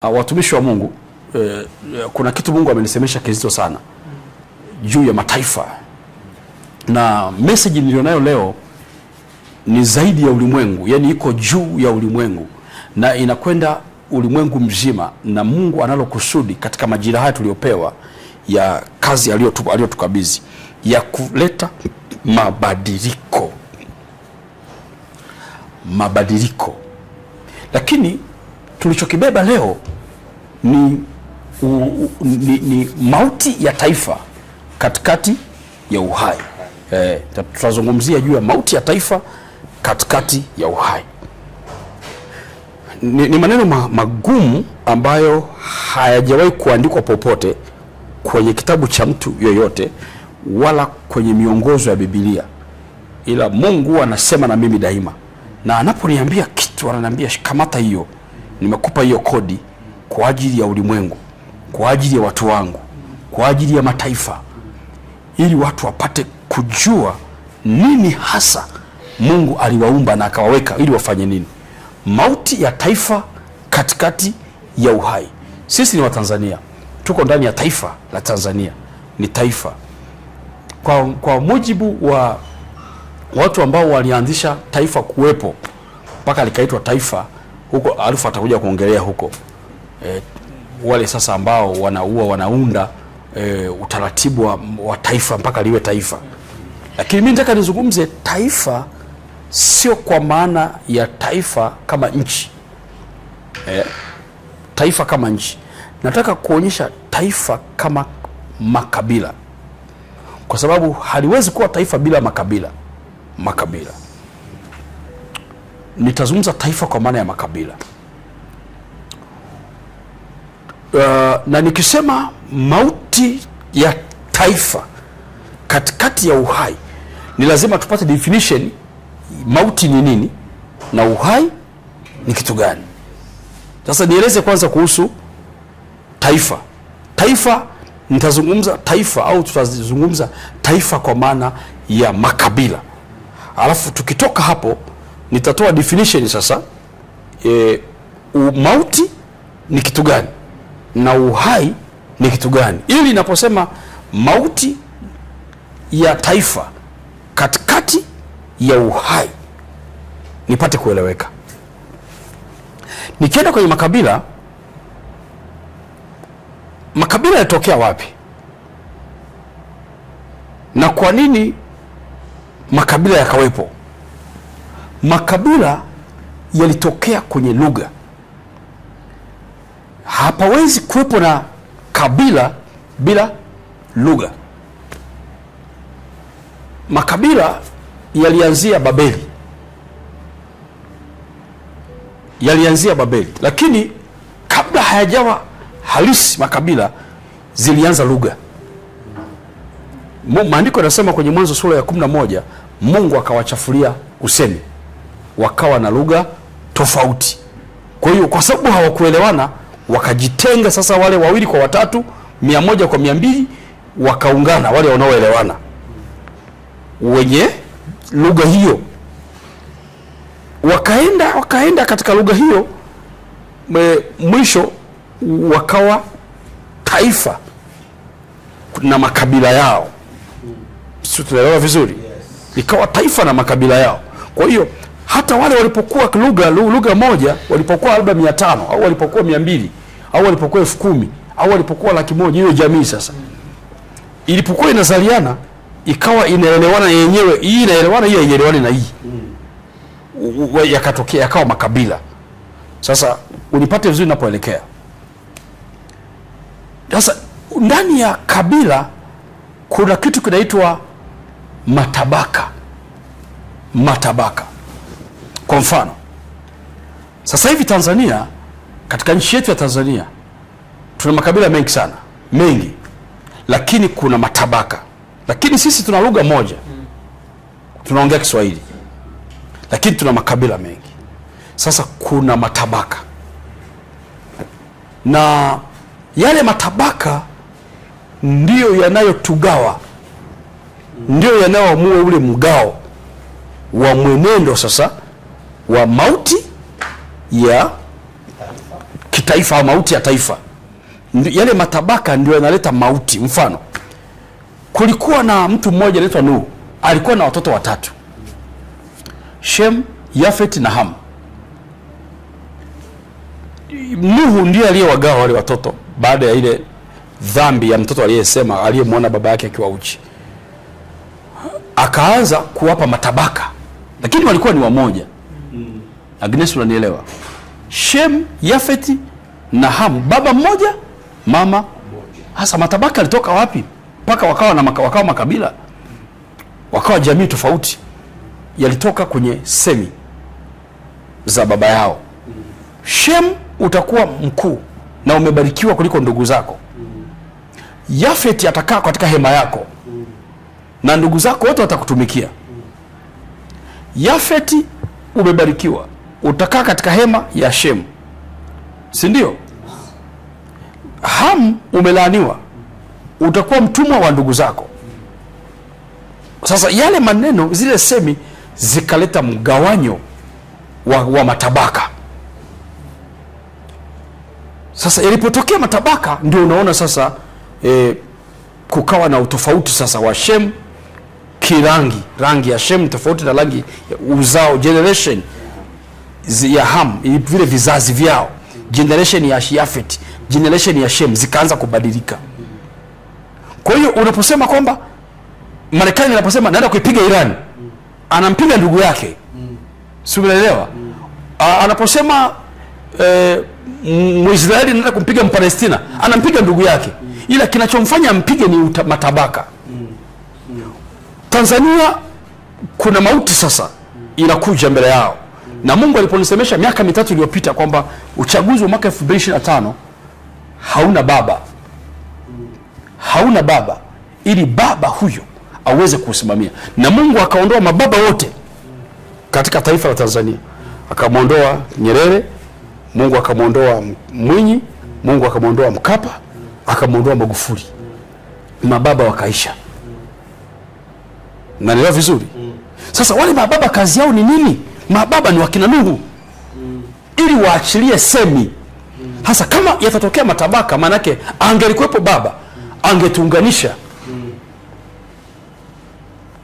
Watumishi wa Mungu, kuna kitu Mungu amenisemesha kizito sana juu ya mataifa, na message nilionayo leo ni zaidi ya ulimwengu, yani iko juu ya ulimwengu na inakwenda ulimwengu mzima, na Mungu analo kusudi katika majira haya tuliopewa ya kazi aliyotukabidhi ya kuleta mabadiliko. Lakini tulichokibeba leo ni mauti ya taifa katikati ya uhai. Tutazungumzia juu ya mauti ya taifa katikati ya uhai. Ni maneno magumu ambayo hayajawahi kuandikwa popote kwenye kitabu cha mtu yoyote wala kwenye miongozo ya Biblia, ila Mungu anasema na mimi daima, na anaponiambia kitu ananiambia kamata hiyo, nimekupa hiyo kodi kwa ajili ya ulimwengu, kwa ajili ya watu wangu, kwa ajili ya mataifa, ili watu wapate kujua nini hasa Mungu aliwaumba na akawaweka ili wafanye nini. Mauti ya taifa katikati ya uhai. Sisi ni Watanzania, tuko ndani ya taifa la Tanzania, ni taifa. Kwa mujibu wa watu ambao walianzisha taifa kuwepo mpaka likaitwa taifa, huko Alfa atakuja kuongelea huko, wale sasa ambao wanaunda utaratibu wa taifa mpaka liwe taifa. Lakini mimi nataka nizungumze taifa sio kwa maana ya taifa kama nchi, taifa kama nchi. Nataka kuonyesha taifa kama makabila, kwa sababu haliwezi kuwa taifa bila makabila. Nitazungumza taifa kwa maana ya makabila. Na nikisema mauti ya taifa katikati ya uhai, ni lazima tupate definition. Mauti ni nini na uhai ni kitu gani? Sasa nieleze kwanza kuhusu taifa. Taifa, nitazungumza taifa au tutazungumza taifa kwa maana ya makabila. Alafu tukitoka hapo nitatoa definition sasa, mauti ni kitu gani na uhai ni kitu gani, ili ninaposema mauti ya taifa katikati ya uhai nipate kueleweka. Nikienda kwenye makabila, makabila yanatokea wapi na kwa nini makabila yakawepo? Makabila yalitokea kwenye lugha. Hapawezi kuwepo na kabila bila lugha. Makabila yalianzia Babeli, lakini kabla hayajawa halisi makabila zilianza lugha. Maandiko yanasema kwenye Mwanzo sura ya 11, Mungu akawachafulia usemi, wakawa na lugha tofauti. Kwa hiyo kwa sababu hawakuelewana, wakajitenga. Sasa wale wawili kwa watatu, 100 kwa 200, wakaungana wale wanaoelewana wenye lugha hiyo, wakaenda katika lugha hiyo, mwisho wakawa taifa na makabila yao. Sio, tunaelewa vizuri? Ikawa taifa na makabila yao. Kwa hiyo hata wale walipokuwa lugha moja, walipokuwa labda 500 au walipokuwa 200 au walipokuwa 10,000 au walipokuwa 100,000, hiyo jamii sasa ilipokuwa inazaliana ikawa inaelewana yenyewe, hii inaelewana, hii haielewani na hii, yakatokea yakawa makabila. Sasa unipate vizuri ninapoelekea. Sasa ndani ya kabila kuna kitu kinaitwa matabaka. Kwa mfano, sasa hivi Tanzania, katika nchi yetu ya Tanzania tuna makabila mengi sana, lakini kuna matabaka. Lakini sisi tuna lugha moja, tunaongea Kiswahili, lakini tuna makabila mengi. Sasa kuna matabaka, na yale matabaka ndiyo yanayotugawa, ndiyo yanayoamua ule mgao wa mwenendo sasa wa mauti ya kitaifa au mauti ya taifa. Yale matabaka ndio yanaleta mauti. Mfano, kulikuwa na mtu mmoja anaitwa Nuhu, alikuwa na watoto watatu, Shem, Yafet na Ham. Nuhu ndiye aliyewagawa wale watoto baada ya ile dhambi ya mtoto aliyesema, aliyemwona baba yake akiwa uchi. Akaanza kuwapa matabaka, lakini walikuwa ni wamoja. Agnes, unanielewa? Shem, Yafet na Ham, baba mmoja, mama. Hasa matabaka alitoka wapi? Mpaka wakawa makabila, wakawa jamii tofauti. Yalitoka kwenye semi za baba yao. Shem, utakuwa mkuu na umebarikiwa kuliko ndugu zako. Yafet atakaa katika hema yako na ndugu zako wote watakutumikia. Yafet umebarikiwa, utakaa katika hema ya Shem, si ndio? Ham umelaaniwa, utakuwa mtumwa wa ndugu zako. Sasa yale maneno, zile semi zikaleta mgawanyo wa matabaka. Sasa ilipotokea matabaka, ndio unaona sasa kukawa na utofauti sasa wa Shem kirangi. Rangi ya Shem tofauti na rangi uzao, generation ya Ham, vile vizazi vyao. Generation ya Yafet, generation ya Shem zikaanza kubadilika. Kwa hiyo unaposema kwamba Marekani anaposema naenda kuipiga Iran, anampiga ndugu yake. Si unaelewa? Anaposema Mwisraeli anaenda kumpiga Mpalestina, anampiga ndugu yake. Ila kinachomfanya ampige ni matabaka. Tanzania kuna mauti sasa inakuja mbele yao. Na Mungu aliponisemesha miaka 3 iliyopita kwamba uchaguzi wa mwaka 2025 hauna baba. Hauna baba, ili baba huyo aweze kusimamia. Na Mungu akaondoa mababa wote katika taifa la Tanzania. Akamuondoa Nyerere, Mungu akamuondoa Mwinyi, Mungu akamuondoa Mkapa, akamuondoa Magufuli. Mababa wakaisha. Naelewa vizuri? Sasa wale mababa kazi yao ni nini? Mababa ni wakina Nuhu, ili waachilie semi. Hasa kama yatatokea matabaka, manake angelikuwepo baba, angetuunganisha.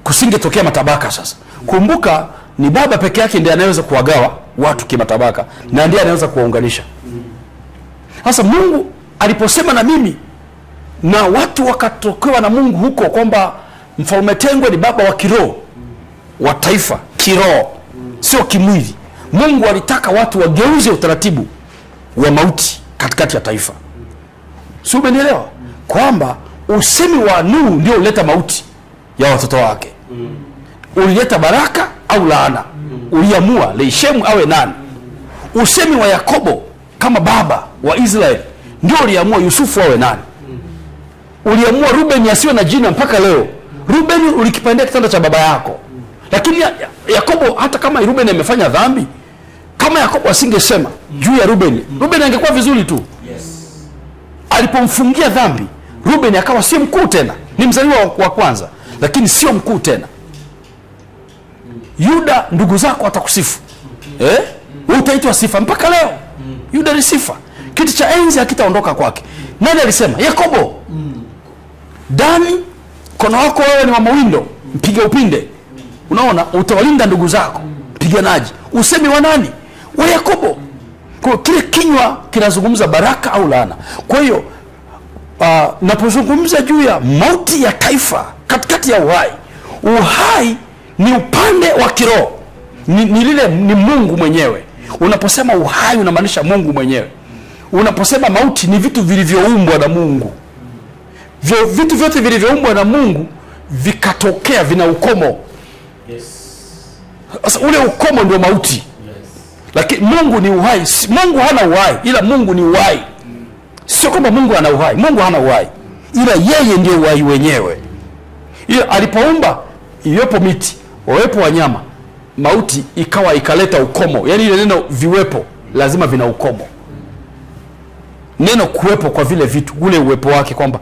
Kusingetokea matabaka sasa. Kumbuka ni baba peke yake ndiye anaweza kuwagawa watu kimatabaka, na ndiye anaweza kuwaunganisha. Sasa Mungu aliposema na mimi, na watu wakatokewa na Mungu huko kwamba Mfalme Tengwe ni baba wa kiroho wa taifa, kiroho, sio kimwili. Mungu alitaka watu wageuze utaratibu wa mauti katikati ya taifa. Sio, umenielewa? Kwamba usemi wa Nuhu ndio uleta mauti ya watoto wake. Ulileta baraka au laana. Uliamua Leishemu awe nani. Usemi wa Yakobo kama baba wa Israeli ndio uliamua Yusufu awe nani. Uliamua Ruben asiwe na jina mpaka leo. Ruben ulikipandia kitanda cha baba yako. Lakini Yakobo, hata kama Ruben amefanya dhambi, kama Yakobo asingesema juu ya Ruben, Ruben angekuwa vizuri tu. Alipomfungia dhambi, Ruben akawa si mkuu tena. Ni mzaliwa wa kwanza, lakini sio mkuu tena. Yuda, ndugu zako watakusifu. Utaitwa sifa mpaka leo. Yuda ni sifa. Kiti cha enzi hakitaondoka kwake. Nani alisema? Yakobo. Dani, mkono wako wewe ni wa mawindo, mpige upinde. Unaona, utawalinda ndugu zako, mpiganaji. Usemi wa nani? Wa Yakobo. Kwa kile kinywa kinazungumza baraka au laana. Kwa hiyo napozungumza juu ya mauti ya taifa katikati ya uhai, uhai ni upande wa kiroho, ni Mungu mwenyewe. Unaposema uhai unamaanisha Mungu mwenyewe. Unaposema mauti ni vitu vilivyoumbwa na Mungu. Vitu vyote vilivyoumbwa na Mungu vikatokea vina ukomo. Sasa ule ukomo ndio mauti. Lakini Mungu ni uhai. Mungu hana uhai, ila Mungu ni uhai. Sio kwamba Mungu ana uhai. Mungu hana uhai, ila yeye ndiye uhai wenyewe. Ila alipoumba iwepo miti, wawepo wanyama, mauti ikaleta ukomo. Yaani ile neno viwepo lazima vina ukomo. Neno kuwepo kwa vile vitu, ule uwepo wake, kwamba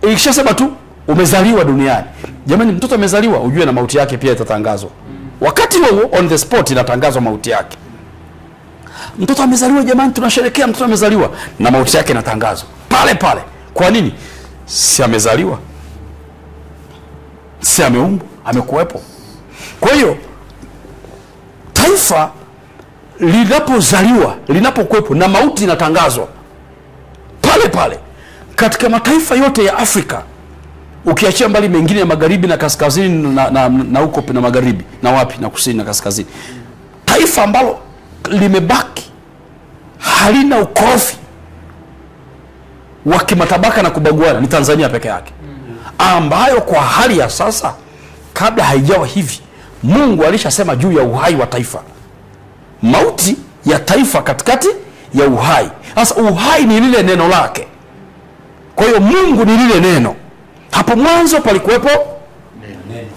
ikishasema tu umezaliwa duniani. Jamani, mtoto amezaliwa, ujue na mauti yake pia itatangazwa. Wakati huo on the spot inatangazwa mauti yake. mtoto amezaliwa jamani, tunasherehekea mtoto amezaliwa, na mauti yake inatangazwa pale pale. Kwa nini? Si amezaliwa, si ameumbwa, amekuwepo. Kwa hiyo taifa linapozaliwa, linapokuwepo, na mauti inatangazwa pale pale. Katika mataifa yote ya Afrika, ukiachia mbali mengine ya magharibi na kaskazini na huko na magharibi na wapi na kusini na kaskazini, taifa ambalo limebaki halina ukorofi wa kimatabaka na kubaguana ni Tanzania peke yake, ambayo kwa hali ya sasa, kabla haijawa hivi, Mungu alishasema juu ya uhai wa taifa, mauti ya taifa katikati ya uhai. Sasa uhai ni lile neno lake. Kwa hiyo Mungu ni lile neno. Hapo mwanzo palikuwepo neno.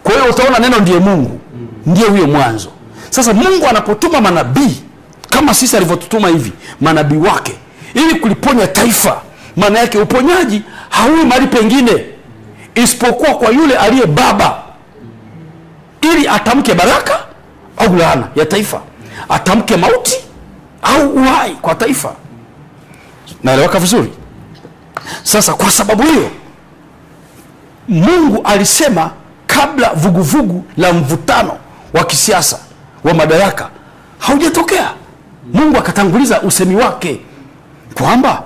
Kwa hiyo utaona neno ndiye Mungu, ndiye huyo mwanzo. Sasa Mungu anapotuma manabii kama sisi alivyotutuma hivi, manabii wake, ili kuliponya taifa, maana yake uponyaji haui mahali pengine isipokuwa kwa yule aliye baba, ili atamke baraka au laana ya taifa, atamke mauti au uhai kwa taifa. Naeleweka vizuri? Sasa kwa sababu hiyo, Mungu alisema kabla vuguvugu la mvutano wa kisiasa wa madaraka haujatokea, Mungu akatanguliza usemi wake kwamba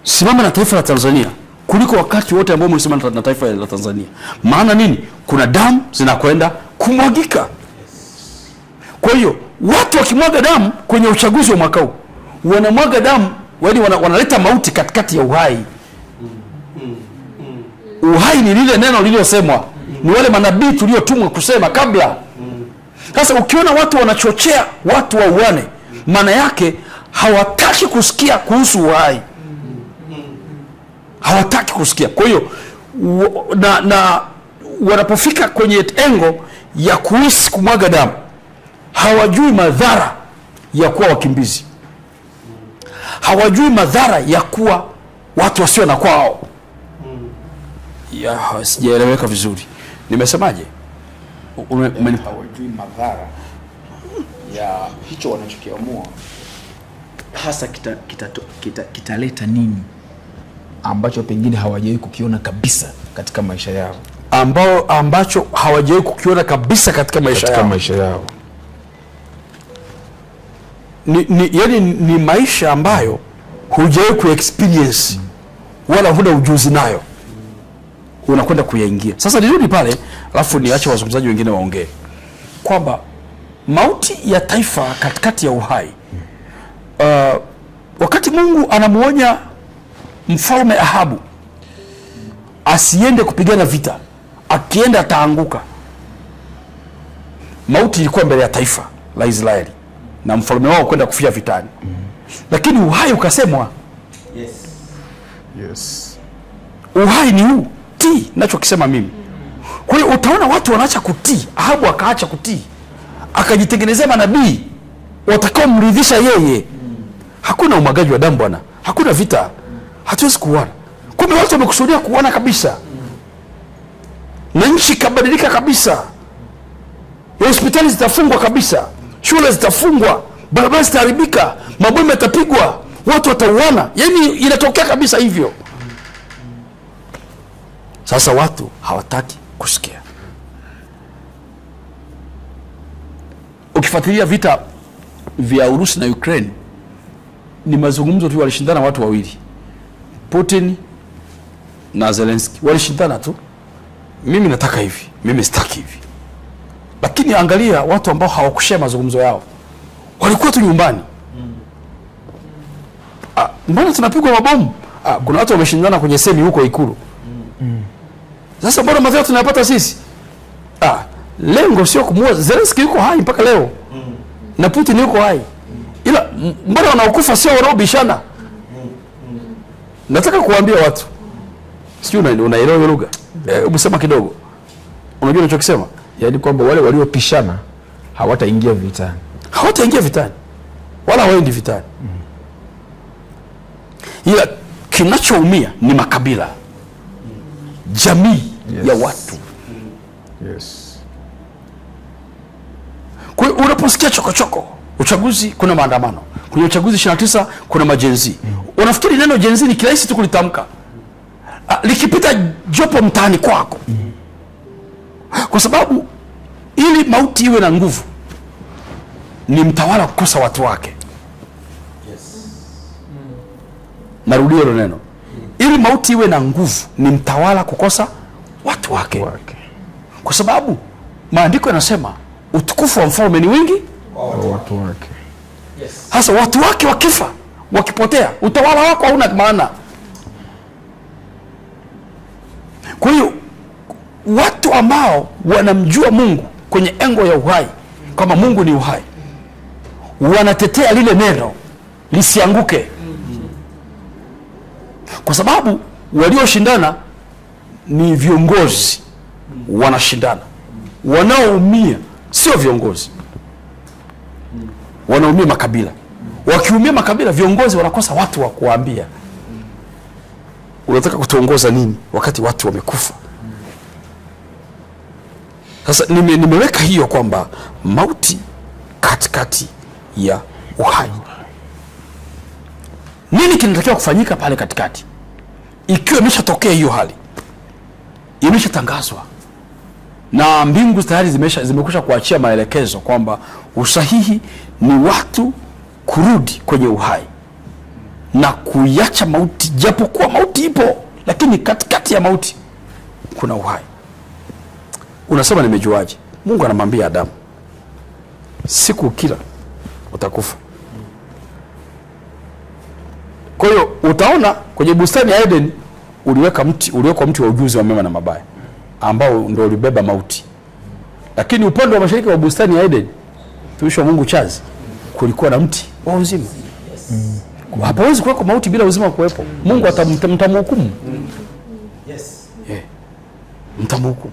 simama na taifa la Tanzania kuliko wakati wote ambao mlisimama na taifa la Tanzania. Maana nini? Kuna damu zinakwenda kumwagika. Kwa hiyo watu wakimwaga damu kwenye uchaguzi wa mwaka huu, wanamwaga damu, yaani wanaleta mauti katikati ya uhai. Uhai ni lile neno lililosemwa, ni wale manabii tuliotumwa kusema kabla. Sasa ukiona watu wanachochea watu wauane, maana yake hawataki kusikia kuhusu uhai, hawataki kusikia. Kwa hiyo na wanapofika kwenye engo ya kuhisi kumwaga damu, hawajui madhara ya kuwa wakimbizi, hawajui madhara ya kuwa watu wasio na kwao. Sijaeleweka vizuri, nimesemaje? Hawajui madhara ya hicho wanachokiamua hasa kitaleta nini ambacho pengine hawajawahi kukiona kabisa katika maisha yao, ambacho hawajawahi kukiona kabisa katika maisha yao. Yaani ni maisha ambayo hujawahi kuexperience wala huna ujuzi nayo, unakwenda kuyaingia. Sasa nirudi pale, alafu niache wazungumzaji wengine waongee kwamba mauti ya taifa katikati ya uhai. Wakati Mungu anamuonya mfalme Ahabu asiende kupigana vita, akienda ataanguka, mauti ilikuwa mbele ya taifa la Israeli na mfalme wao kwenda kufia vitani. Lakini uhai ukasemwa. Yes. Uhai ni huu, tii nachokisema mimi. Kwa hiyo utaona watu wanaacha kutii. Ahabu akaacha kutii, akajitengenezea manabii watakao mridhisha yeye. Hakuna umwagaji wa damu bwana, hakuna vita, hatuwezi kuona. Kumbe watu wamekusudia kuona kabisa, na nchi kabadilika kabisa. Hospitali zitafungwa kabisa, shule zitafungwa, barabara zitaharibika, mabomu yatapigwa, watu watauana. Yaani inatokea kabisa hivyo. Sasa watu hawataki kusikia. Ukifuatilia vita vya Urusi na Ukraine, ni mazungumzo tu, walishindana watu wawili, Putin na Zelensky, walishindana tu. Mimi nataka hivi, mimi sitaki hivi. Lakini angalia watu ambao hawakushare mazungumzo yao, walikuwa tu nyumbani. Mbona tunapigwa mabomu? Kuna watu wameshindana kwenye semi huko Ikulu. Sasa mbona madhara tunayapata sisi? Lengo sio kumua. Zelensky yuko hai mpaka leo, na Putin yuko hai, ila mbona wanaokufa sio wanaobishana? Nataka kuambia watu, sio unaelewa hiyo lugha? Hebu sema kidogo. Unajua ninachokisema? Yaani kwamba wale waliopishana hawataingia vitani. Hawataingia vitani, wala hawaendi vitani. Ila kinachoumia ni makabila, jamii ya watu. Yes. Kwa hiyo unaposikia chokochoko, uchaguzi kuna maandamano, Kwenye uchaguzi 29 kuna majenzi. Unafikiri neno jenzi ni kirahisi tu kulitamka? Likipita jopo mtaani kwako. Kwa sababu ili mauti iwe na nguvu ni mtawala kukosa watu wake. Narudia hilo neno. Ili mauti iwe na nguvu ni mtawala kukosa watu wake. Kwa sababu maandiko yanasema utukufu wa mfalme ni wingi wa watu wake. Hasa watu wake wakifa, wakipotea, utawala wako hauna maana. Kwa hiyo watu ambao wanamjua Mungu kwenye engo ya uhai, kama Mungu ni uhai, wanatetea lile neno lisianguke. Kwa sababu walioshindana ni viongozi wanashindana. Wanaoumia sio viongozi. Wanaumia makabila. Wakiumia makabila, viongozi wanakosa watu wa kuambia. Unataka kutuongoza nini wakati watu wamekufa? Sasa nimeweka hiyo kwamba mauti katikati ya uhai. Nini kinatakiwa kufanyika pale katikati? Ikiwa imeshatokea hiyo hali, imeshatangazwa na mbingu tayari zimekwisha kuachia maelekezo kwamba usahihi ni watu kurudi kwenye uhai na kuiacha mauti. Japokuwa mauti ipo, lakini katikati ya mauti kuna uhai. Unasema nimejuaje? Mungu anamwambia Adamu, siku kila utakufa. Kwa hiyo utaona kwenye bustani ya Eden uliwekwa mti wa ujuzi wa mema na mabaya ambao ndio ulibeba mauti. Lakini upande wa mashariki wa bustani ya Eden, tuisho Mungu chazi, kulikuwa na mti wa uzima. Hapawezi kuweko mauti bila uzima kuwepo. Mungu atamhukumu. Mtamhukumu.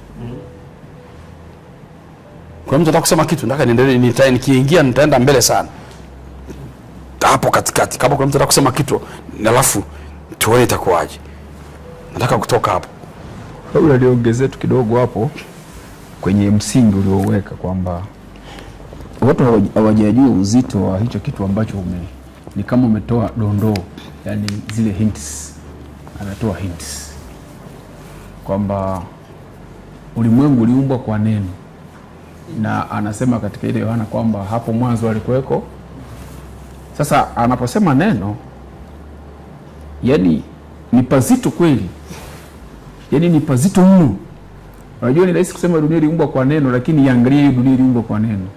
Kwa mtu atakusema kitu, nataka niendelee, nikiingia nitaenda mbele sana. Hapo katikati, kama kuna mtu atakusema kitu, alafu tuone itakuwaje. Nataka kutoka hapo. Kabla niongezee tu kidogo hapo kwenye msingi ulioweka kwamba watu hawajajua uzito wa hicho kitu ambacho ni kama umetoa dondoo, yani zile hints. Anatoa hints kwamba ulimwengu uliumbwa kwa neno, na anasema katika ile Yohana kwamba hapo mwanzo alikuweko. Sasa anaposema neno, yani ni pazito kweli, yani ni pazito mno. Unajua ni rahisi kusema dunia iliumbwa kwa neno, lakini iangalie dunia iliumbwa kwa neno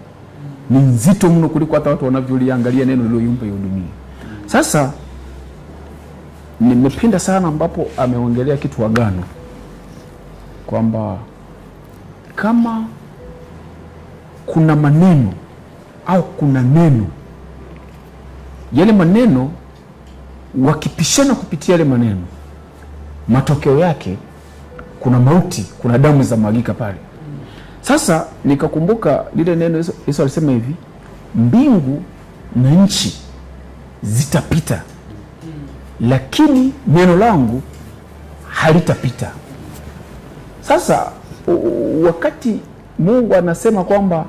ni nzito mno kuliko hata watu wanavyoliangalia neno lililoumba hiyo dunia. Sasa nimependa sana ambapo ameongelea kitu agano, kwamba kama kuna maneno au kuna neno, yale maneno wakipishana kupitia yale maneno, matokeo yake kuna mauti, kuna damu za mwagika pale. Sasa nikakumbuka lile neno Yesu alisema hivi, mbingu na nchi zitapita, lakini neno langu halitapita. Sasa wakati Mungu anasema kwamba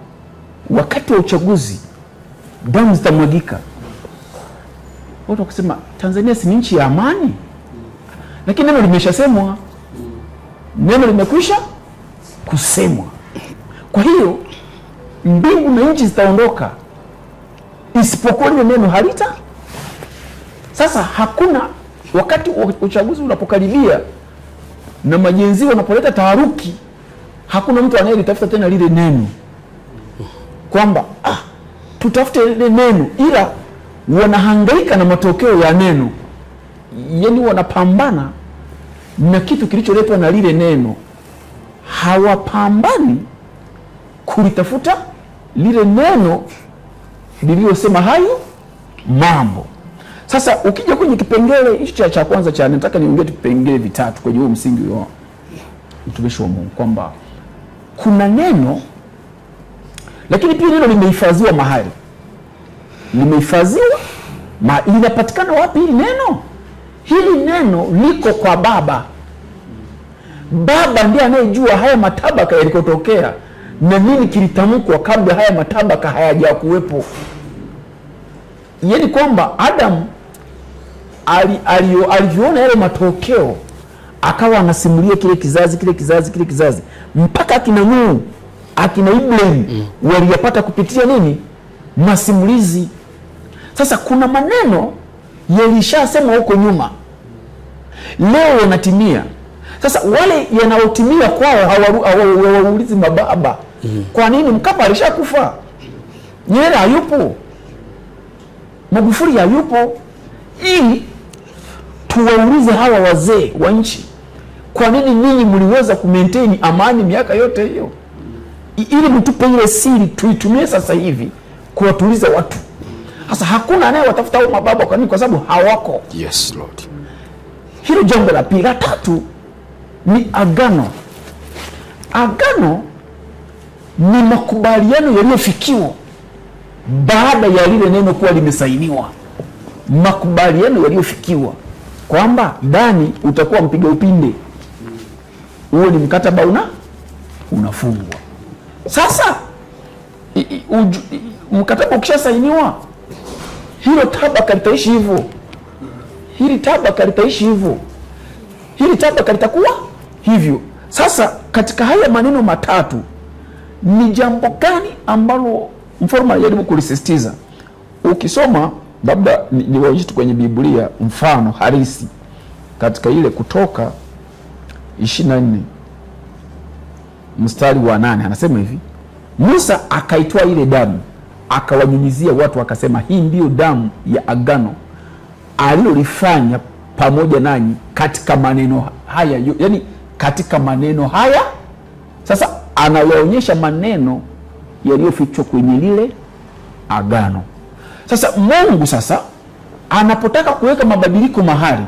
wakati wa uchaguzi damu zitamwagika, watu wakisema Tanzania si nchi ya amani? Lakini neno limeshasemwa, neno limekwisha kusemwa. Kwa hiyo mbingu na nchi zitaondoka, isipokuwa ile neno halita. Sasa hakuna, wakati uchaguzi unapokaribia na majenzi wanapoleta taharuki, hakuna mtu anayelitafuta tena lile neno kwamba tutafute lile neno, ila wanahangaika na matokeo ya neno. Yani wanapambana na kitu kilicholetwa na lile neno, hawapambani kulitafuta lile neno lililosema hayo mambo. Sasa ukija kwenye kipengele hicho cha kwanza nataka niongee vipengele vitatu kwenye huo msingi wa mtumishi wa Mungu, kwamba kuna neno, lakini pia neno limehifadhiwa mahali. Limehifadhiwa linapatikana wapi hili neno? Hili neno liko kwa Baba. Baba ndiye anayejua haya matabaka yalikotokea na nini kilitamkwa kabla haya matabaka hayajakuwepo. yani kwamba Adam aliona yale matokeo, akawa anasimulia kile kizazi mpaka akina Nuhu, akina Ibrahim waliyapata kupitia nini? Masimulizi. Sasa kuna maneno yalishasema huko nyuma, leo yanatimia. Sasa wale yanaotimia kwao hawaulizi mababa. Kwa nini? Mkapa alishakufa, Nyerere hayupo, Magufuli hayupo. Ili tuwaulize hawa wazee wa nchi, kwa nini ninyi mliweza kumaintain amani miaka yote hiyo? Ili mtupe ile siri tuitumie sasa hivi kuwatuliza watu. Sasa hakuna anayewatafuta hao mababa. Kwa nini? Kwa sababu hawako. Yes Lord. Hilo jambo la pili. La tatu ni agano. Agano ni makubaliano yaliyofikiwa baada ya lile neno kuwa limesainiwa. Makubaliano yaliyofikiwa kwamba ndani utakuwa mpiga upinde. Huo ni mkataba unafungwa. Sasa mkataba ukishasainiwa, hilo tabaka litaishi hivyo. Hili tabaka litaishi hivyo. Hili tabaka litakuwa hivyo. Sasa katika haya maneno matatu ni jambo gani ambalo mfalme anajaribu kulisisitiza? Ukisoma labda niwaonyeshe tu kwenye Biblia mfano halisi katika ile Kutoka 24 mstari wa 8, anasema hivi: Musa akaitoa ile damu akawanyunyizia watu, akasema, hii ndiyo damu ya agano alilolifanya pamoja nanyi katika maneno haya. Yani katika maneno haya. Sasa anawaonyesha maneno yaliyofichwa kwenye lile agano. Sasa Mungu sasa anapotaka kuweka mabadiliko mahali,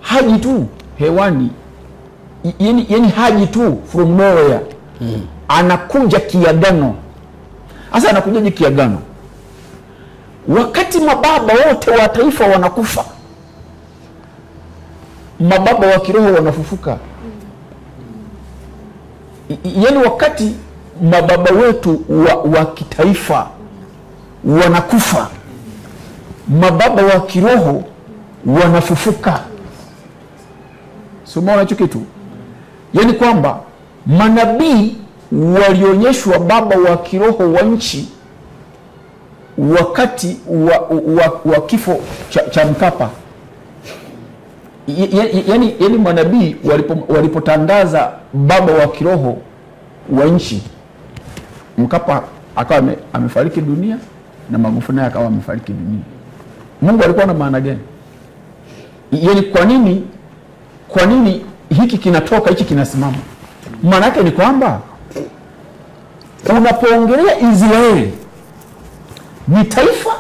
haji tu hewani, yani haji tu from nowhere. Anakuja kiagano. Sasa anakujaje kiagano? Wakati mababa wote wa taifa wanakufa, mababa wa kiroho wanafufuka. Yani wakati mababa wetu wa kitaifa wanakufa, mababa wa kiroho wanafufuka. Soma hicho kitu. Yani kwamba manabii walionyeshwa baba wa kiroho wa nchi wakati wa kifo cha Mkapa. Yani manabii walipotangaza baba wa kiroho wa nchi, Mkapa akawa amefariki dunia na Magufuli naye akawa amefariki dunia. Mungu alikuwa na maana gani? Yani kwa nini hiki kinatoka, hiki kinasimama? Maana yake ni kwamba unapoongelea Israeli ni taifa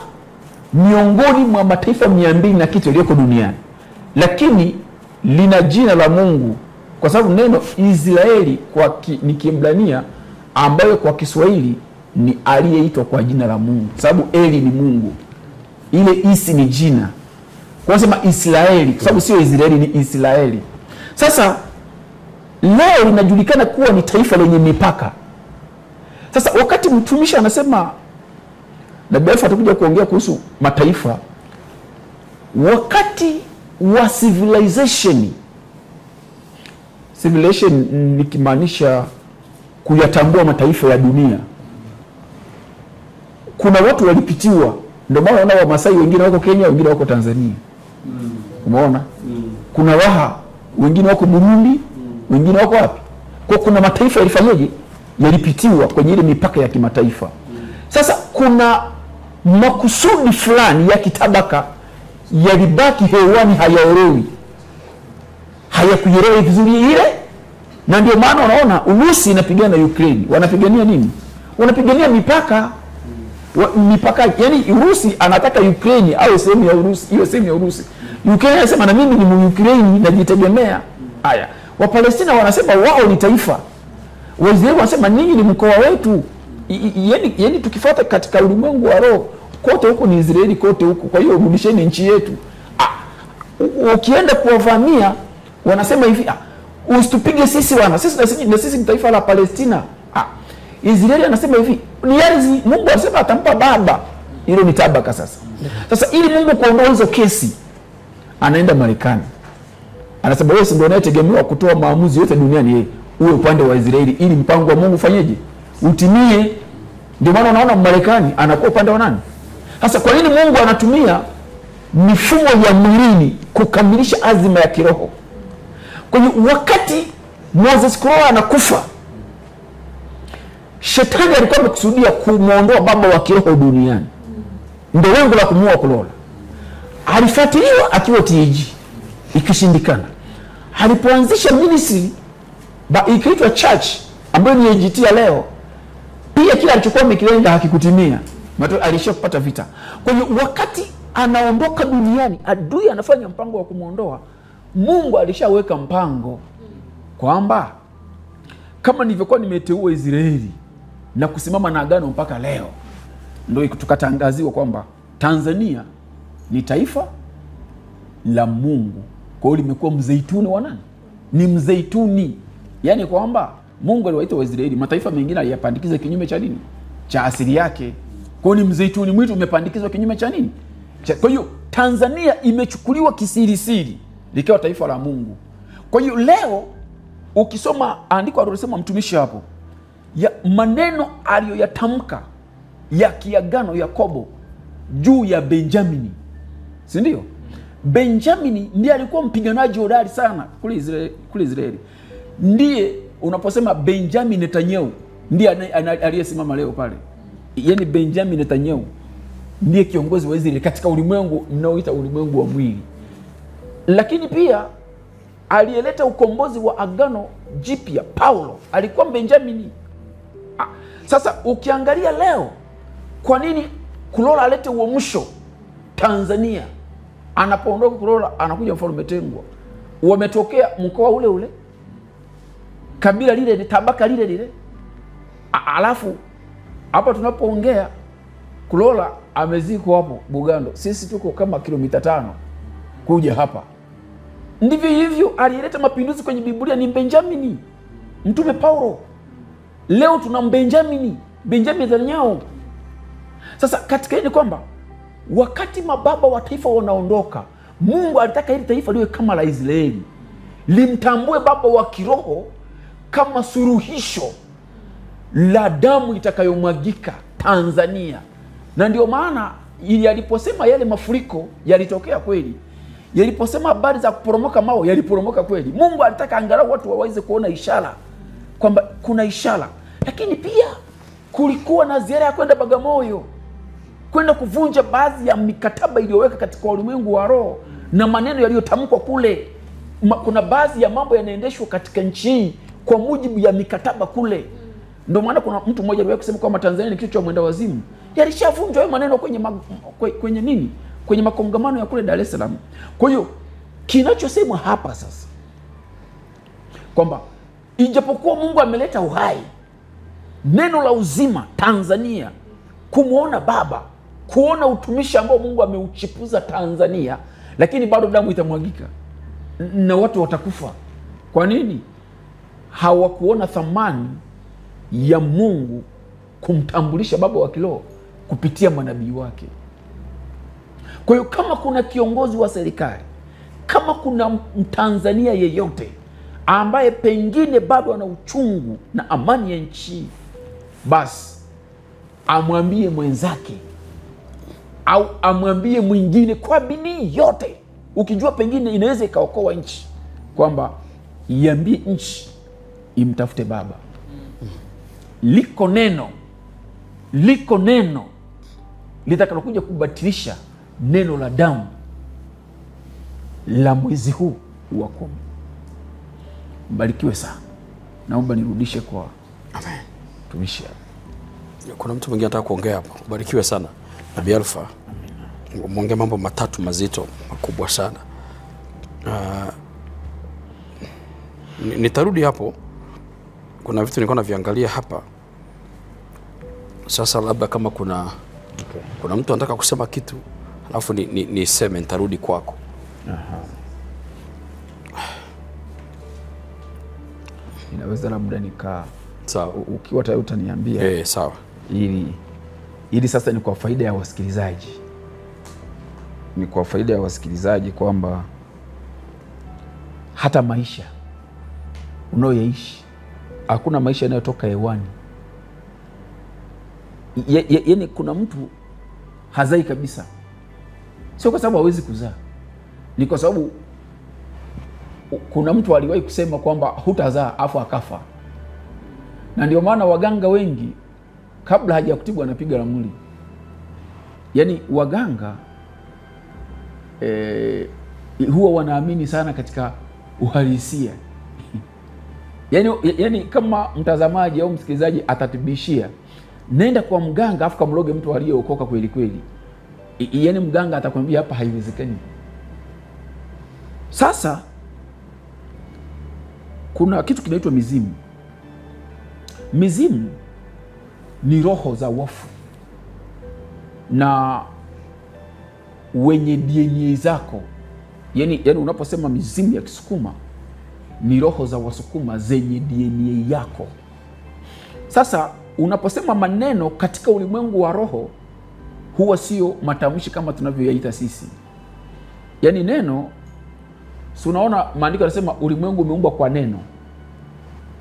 miongoni mwa mataifa 200 na kitu yaliyoko duniani, lakini lina jina la Mungu, kwa sababu neno Israeli ni Kiebrania ambayo kwa Kiswahili ni aliyeitwa kwa jina la Mungu, sababu Eli ni Mungu, ile isi ni jina. Kwa sema Israeli, kwa sababu sio Israeli, ni Israeli. Sasa leo linajulikana kuwa ni taifa lenye mipaka. Sasa wakati mtumishi anasema, na Bwana atakuja kuongea kuhusu mataifa, wakati wa civilization nikimaanisha kuyatambua mataifa ya dunia, kuna watu walipitiwa. Ndio maana unaona Wamasai wengine wako Kenya, wengine wako Tanzania. Umeona? Kuna Waha wengine wako Burundi, wengine wako wapi? Kwa kuna mataifa yalifanyaje? Yalipitiwa kwenye ile mipaka ya kimataifa. Sasa kuna makusudi fulani ya kitabaka yalibaki hewani, hayaelewi, hayakuelewi vizuri ile. Na ndio maana unaona Urusi inapigana na Ukraine. Wanapigania nini? Wanapigania mipaka. Mipaka, yani Urusi anataka Ukraine au sehemu ya Urusi, hiyo sehemu ya Urusi. Ukraine anasema na mimi ni Mu-Ukraine najitegemea. Haya, Wapalestina wanasema wao ni taifa. Waisraeli wanasema ninyi ni mkoa wetu. Yani tukifuata katika ulimwengu wa roho, kote huko ni Israeli, kote huko. Kwa hiyo rudisheni nchi yetu. Ukienda kuwavamia wanasema hivi, usitupige sisi wana. Sisi ni taifa la Palestina. Israeli anasema hivi, ni ardhi Mungu anasema atampa baba. Hilo ni tabaka sasa. Sasa ili Mungu kuondoa hizo kesi, anaenda Marekani. Anasema wewe ndio unayetegemewa kutoa maamuzi yote duniani, yeye uwe upande wa Israeli ili mpango wa Mungu fanyeje? Utimie. Ndio maana unaona Marekani anakuwa upande wa nani? Sasa kwa nini Mungu anatumia mifumo ya mwilini kukamilisha azima ya kiroho? Kwa hiyo wakati Moses Kulola anakufa, Shetani alikuwa amekusudia kumuondoa baba wa kiroho duniani. Ndio lengo la kumuua Kulola. Alifuatiliwa akiwa TAG, ikishindikana. Alipoanzisha ministry ikiitwa church ambayo ni AGT ya leo, pia kila alichokuwa amekilenga hakikutimia. Maana alishia kupata vita. Kwa hiyo wakati anaondoka duniani, adui anafanya mpango wa kumuondoa. Mungu alishaweka mpango kwamba kama nilivyokuwa nimeteua Israeli na kusimama na agano mpaka leo, ndio tukatangaziwa kwamba Tanzania ni taifa la Mungu. Kwa hiyo limekuwa mzeituni wa nani? Ni mzeituni. Yaani kwamba Mungu aliwaita Waisraeli, mataifa mengine aliyapandikiza kinyume cha nini? Cha asili yake. Kwa hiyo ni mzeituni mwitu umepandikizwa kinyume cha nini? Kwa hiyo Tanzania imechukuliwa kisirisiri likiwa taifa la Mungu. Kwa hiyo leo ukisoma andiko alilosema mtumishi hapo, ya maneno aliyoyatamka ya kiagano Yakobo juu ya Benjamini, si ndio? Benjamini ndiye alikuwa mpiganaji hodari sana kule Israeli. Ndiye unaposema Benjamin Netanyahu ndiye aliyesimama leo pale. Yaani Benjamin Netanyahu ndiye kiongozi wa Israeli katika ulimwengu unaoita ulimwengu wa mwili. Lakini pia aliyeleta ukombozi wa agano jipya Paulo alikuwa Benjamini. Sasa ukiangalia leo, kwa nini Kulola alete uamsho Tanzania? Anapoondoka Kulola anakuja Mfalme Tengwa. Wametokea mkoa ule ule, kabila lile, tabaka lile lile. Alafu hapa tunapoongea Kulola amezikwa hapo Bugando. Sisi tuko kama kilomita 5 kuja hapa. Ndivyo hivyo aliyeleta mapinduzi kwenye Biblia ni Benjamini, Mtume Paulo. Leo tuna Benjamini Netanyahu. Sasa katika hili kwamba wakati mababa wa taifa wanaondoka, Mungu alitaka hili taifa liwe kama la Israeli, limtambue baba wa kiroho kama suluhisho la damu itakayomwagika Tanzania. Na ndio maana yaliposema yale mafuriko yalitokea kweli, yaliposema habari za kuporomoka mawe yaliporomoka kweli. Mungu alitaka angalau watu waweze kuona ishara kwamba kuna ishara. Lakini pia kulikuwa na ziara ya kwenda Bagamoyo, kwenda kuvunja baadhi ya mikataba iliyoweka katika ulimwengu wa roho na maneno yaliyotamkwa kule. Kuna baadhi ya mambo yanaendeshwa katika nchi hii kwa mujibu ya mikataba kule. Ndio maana kuna mtu mmoja aliwahi kusema kwamba Tanzania ni kitu cha mwenda wazimu. Yalishavunjwa hayo maneno kwenye nini? Kwenye makongamano ya kule Dar es Salaam. Kwa hiyo kinachosemwa hapa sasa kwamba ijapokuwa Mungu ameleta uhai, neno la uzima Tanzania, kumuona baba, kuona utumishi ambao Mungu ameuchipuza Tanzania, lakini bado damu itamwagika na watu watakufa. Kwa nini? Hawakuona thamani ya Mungu kumtambulisha baba wa kiroho kupitia manabii wake. Kwa hiyo kama kuna kiongozi wa serikali, kama kuna Mtanzania yeyote ambaye pengine bado ana uchungu na amani ya nchi, basi amwambie mwenzake au amwambie mwingine kwa bidii yote, ukijua pengine inaweza ikaokoa nchi, kwamba iambie nchi imtafute baba. Liko neno litakalokuja kubatilisha neno la damu la mwezi huu wa 10. Mbarikiwe sana. Naomba nirudishe kwa amen. Tumishi. Kuna mtu mwingine anataka kuongea hapo. Mbarikiwe sana Nabii Alpha. Mwongea mambo matatu mazito makubwa sana. Nitarudi hapo. Kuna vitu nilikuwa naviangalia hapa. Sasa labda kama kuna mtu anataka kusema kitu, alafu niseme, nitarudi kwako. Inaweza labda nikaa. Sawa. Ukiwa tayari utaniambia. Sawa. Ili ili sasa ni kwa faida ya wasikilizaji, ni kwa faida ya wasikilizaji kwamba hata maisha unayoishi, hakuna maisha yanayotoka hewani. Yaani kuna mtu hazai kabisa, sio kwa sababu hawezi kuzaa, ni kwa sababu kuna mtu aliwahi kusema kwamba hutazaa afu akafa. Na ndio maana waganga wengi kabla hajakutibu anapiga ramli. Yaani waganga huwa wanaamini sana katika uhalisia. Yaani kama mtazamaji au msikilizaji atatibishia, nenda kwa mganga afu kamloge mtu aliyeokoka kweli kweli, yaani mganga atakwambia hapa haiwezekani. Sasa kuna kitu kinaitwa mizimu. Mizimu ni roho za wafu na wenye DNA zako. Yaani unaposema mizimu ya Kisukuma ni roho za Wasukuma zenye DNA yako. Sasa unaposema maneno katika ulimwengu wa roho, huwa sio matamshi kama tunavyoyaita sisi. Yaani neno, si unaona maandiko yanasema ulimwengu umeumbwa kwa neno.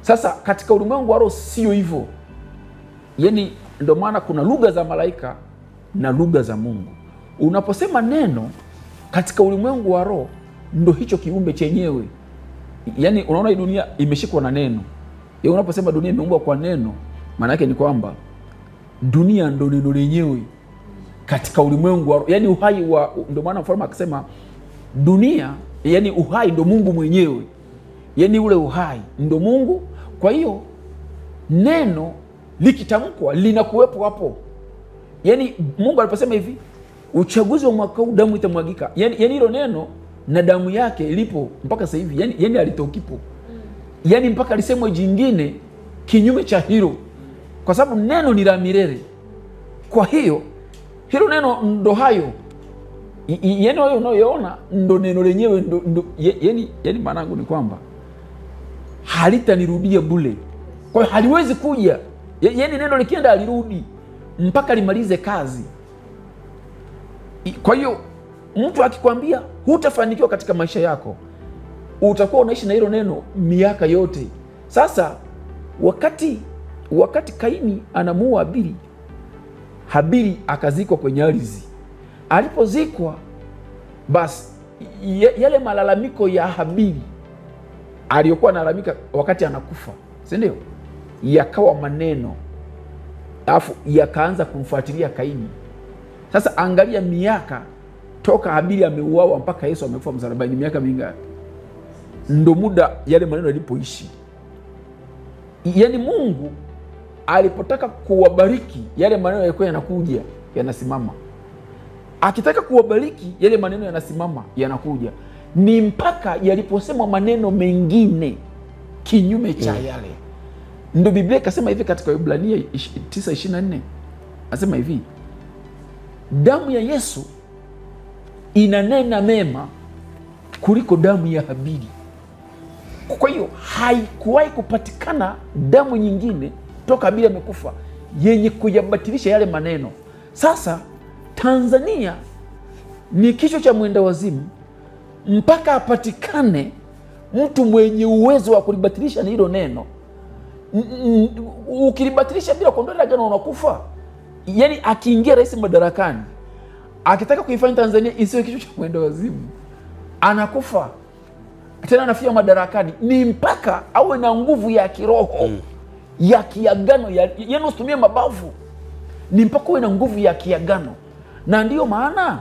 Sasa katika ulimwengu wa roho sio hivyo. Yaani ndio maana kuna lugha za malaika na lugha za Mungu. Unaposema neno katika ulimwengu wa roho, ndo hicho kiumbe chenyewe. Yaani unaona hii dunia imeshikwa na neno. Yaani unaposema dunia imeumbwa kwa neno, maana yake ni kwamba dunia ndo neno lenyewe katika ulimwengu wa roho. Yaani uhai wa, ndio maana mfalme akisema dunia, yaani uhai ndo Mungu mwenyewe. Yaani ule uhai ndo Mungu. Kwa hiyo neno likitamkwa linakuwepo hapo. Yaani Mungu aliposema hivi, uchaguzi wa mwaka huu damu itamwagika. Yaani hilo neno na damu yake ilipo mpaka sasa hivi. Yaani alitokipo. Yaani mpaka alisemwa jingine kinyume cha hilo. Kwa sababu neno ni la milele. Kwa hiyo hilo neno ndo hayo. Yaani wewe unayoona ndo neno lenyewe ndo yaani maana yangu ni kwamba halitanirudia bure. Kwa hiyo haliwezi kuja. Yaani neno likienda alirudi mpaka limalize kazi. Kwa hiyo mtu akikwambia hutafanikiwa katika maisha yako, utakuwa unaishi na hilo neno miaka yote. Sasa wakati Kaini anamuua Habili, Habili akazikwa kwenye ardhi. Alipozikwa, basi yale malalamiko ya Habili aliyokuwa analalamika wakati anakufa, si ndio? Yakawa maneno, alafu yakaanza kumfuatilia Kaini. Sasa angalia miaka toka Habili ameuawa mpaka Yesu amekufa msalabani, miaka mingapi? Ndo muda yale maneno yalipoishi. Yaani Mungu alipotaka kuwabariki, yale maneno yalikuwa yanakuja, yanasimama. Akitaka kuwabariki, yale maneno yanasimama, yanakuja. Ni mpaka yaliposema maneno mengine kinyume cha yale. Ndo Biblia ikasema hivi katika Ibrania 9:24. Anasema hivi, damu ya Yesu inanena mema kuliko damu ya Habili. Kwa hiyo haikuwahi kupatikana damu nyingine toka Habili amekufa yenye kuyabatilisha yale maneno. Sasa Tanzania ni kichwa cha mwenda wazimu mpaka apatikane mtu mwenye uwezo wa kulibatilisha na hilo neno. Ukilibatilisha bila kuondoa agano unakufa. Yaani akiingia rais madarakani, akitaka kuifanya Tanzania isiwe kichwa cha mwenda wazimu, anakufa. Tena anafia madarakani ni mpaka awe na nguvu ya kiroho ya kiagano, yaani usitumie mabavu. Ni mpaka uwe na nguvu ya kiagano. Na ndiyo maana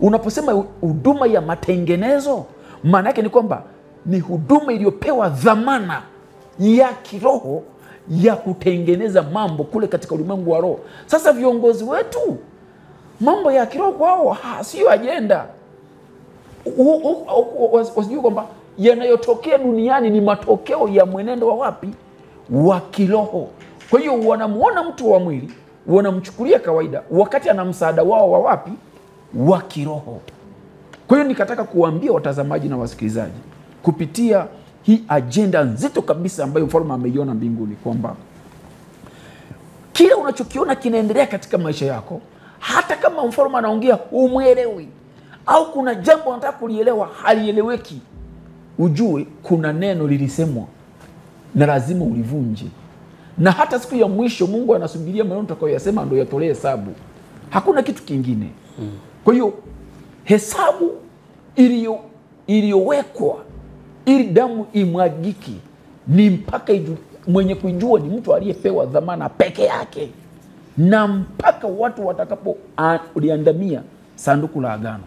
unaposema huduma ya matengenezo, maana yake ni kwamba ni huduma iliyopewa dhamana ya kiroho ya kutengeneza mambo kule katika ulimwengu wa roho. Sasa viongozi wetu, mambo ya kiroho kwao sio ajenda. Wasijue kwamba yanayotokea duniani ni matokeo ya mwenendo wa wapi? Wa kiroho. Kwa hiyo wanamuona mtu wa mwili, wanamchukulia kawaida, wakati ana msaada wao wa wapi? Wa kiroho. Kwa hiyo nikataka kuambia watazamaji na wasikilizaji kupitia hii ajenda nzito kabisa ambayo mfalme ameiona mbinguni, kwamba kile unachokiona kinaendelea katika maisha yako, hata kama mfalme anaongea umwelewi, au kuna jambo unataka kulielewa halieleweki, ujue kuna neno lilisemwa na lazima ulivunje. Na hata siku ya mwisho Mungu anasubiria maneno utakayoyasema ndio yatolee hesabu. Hakuna kitu kingine. Kwa hiyo hesabu iliyowekwa ili damu imwagiki ni mpaka mwenye kujua ni mtu aliyepewa dhamana peke yake, na mpaka watu watakapo uliandamia sanduku la agano.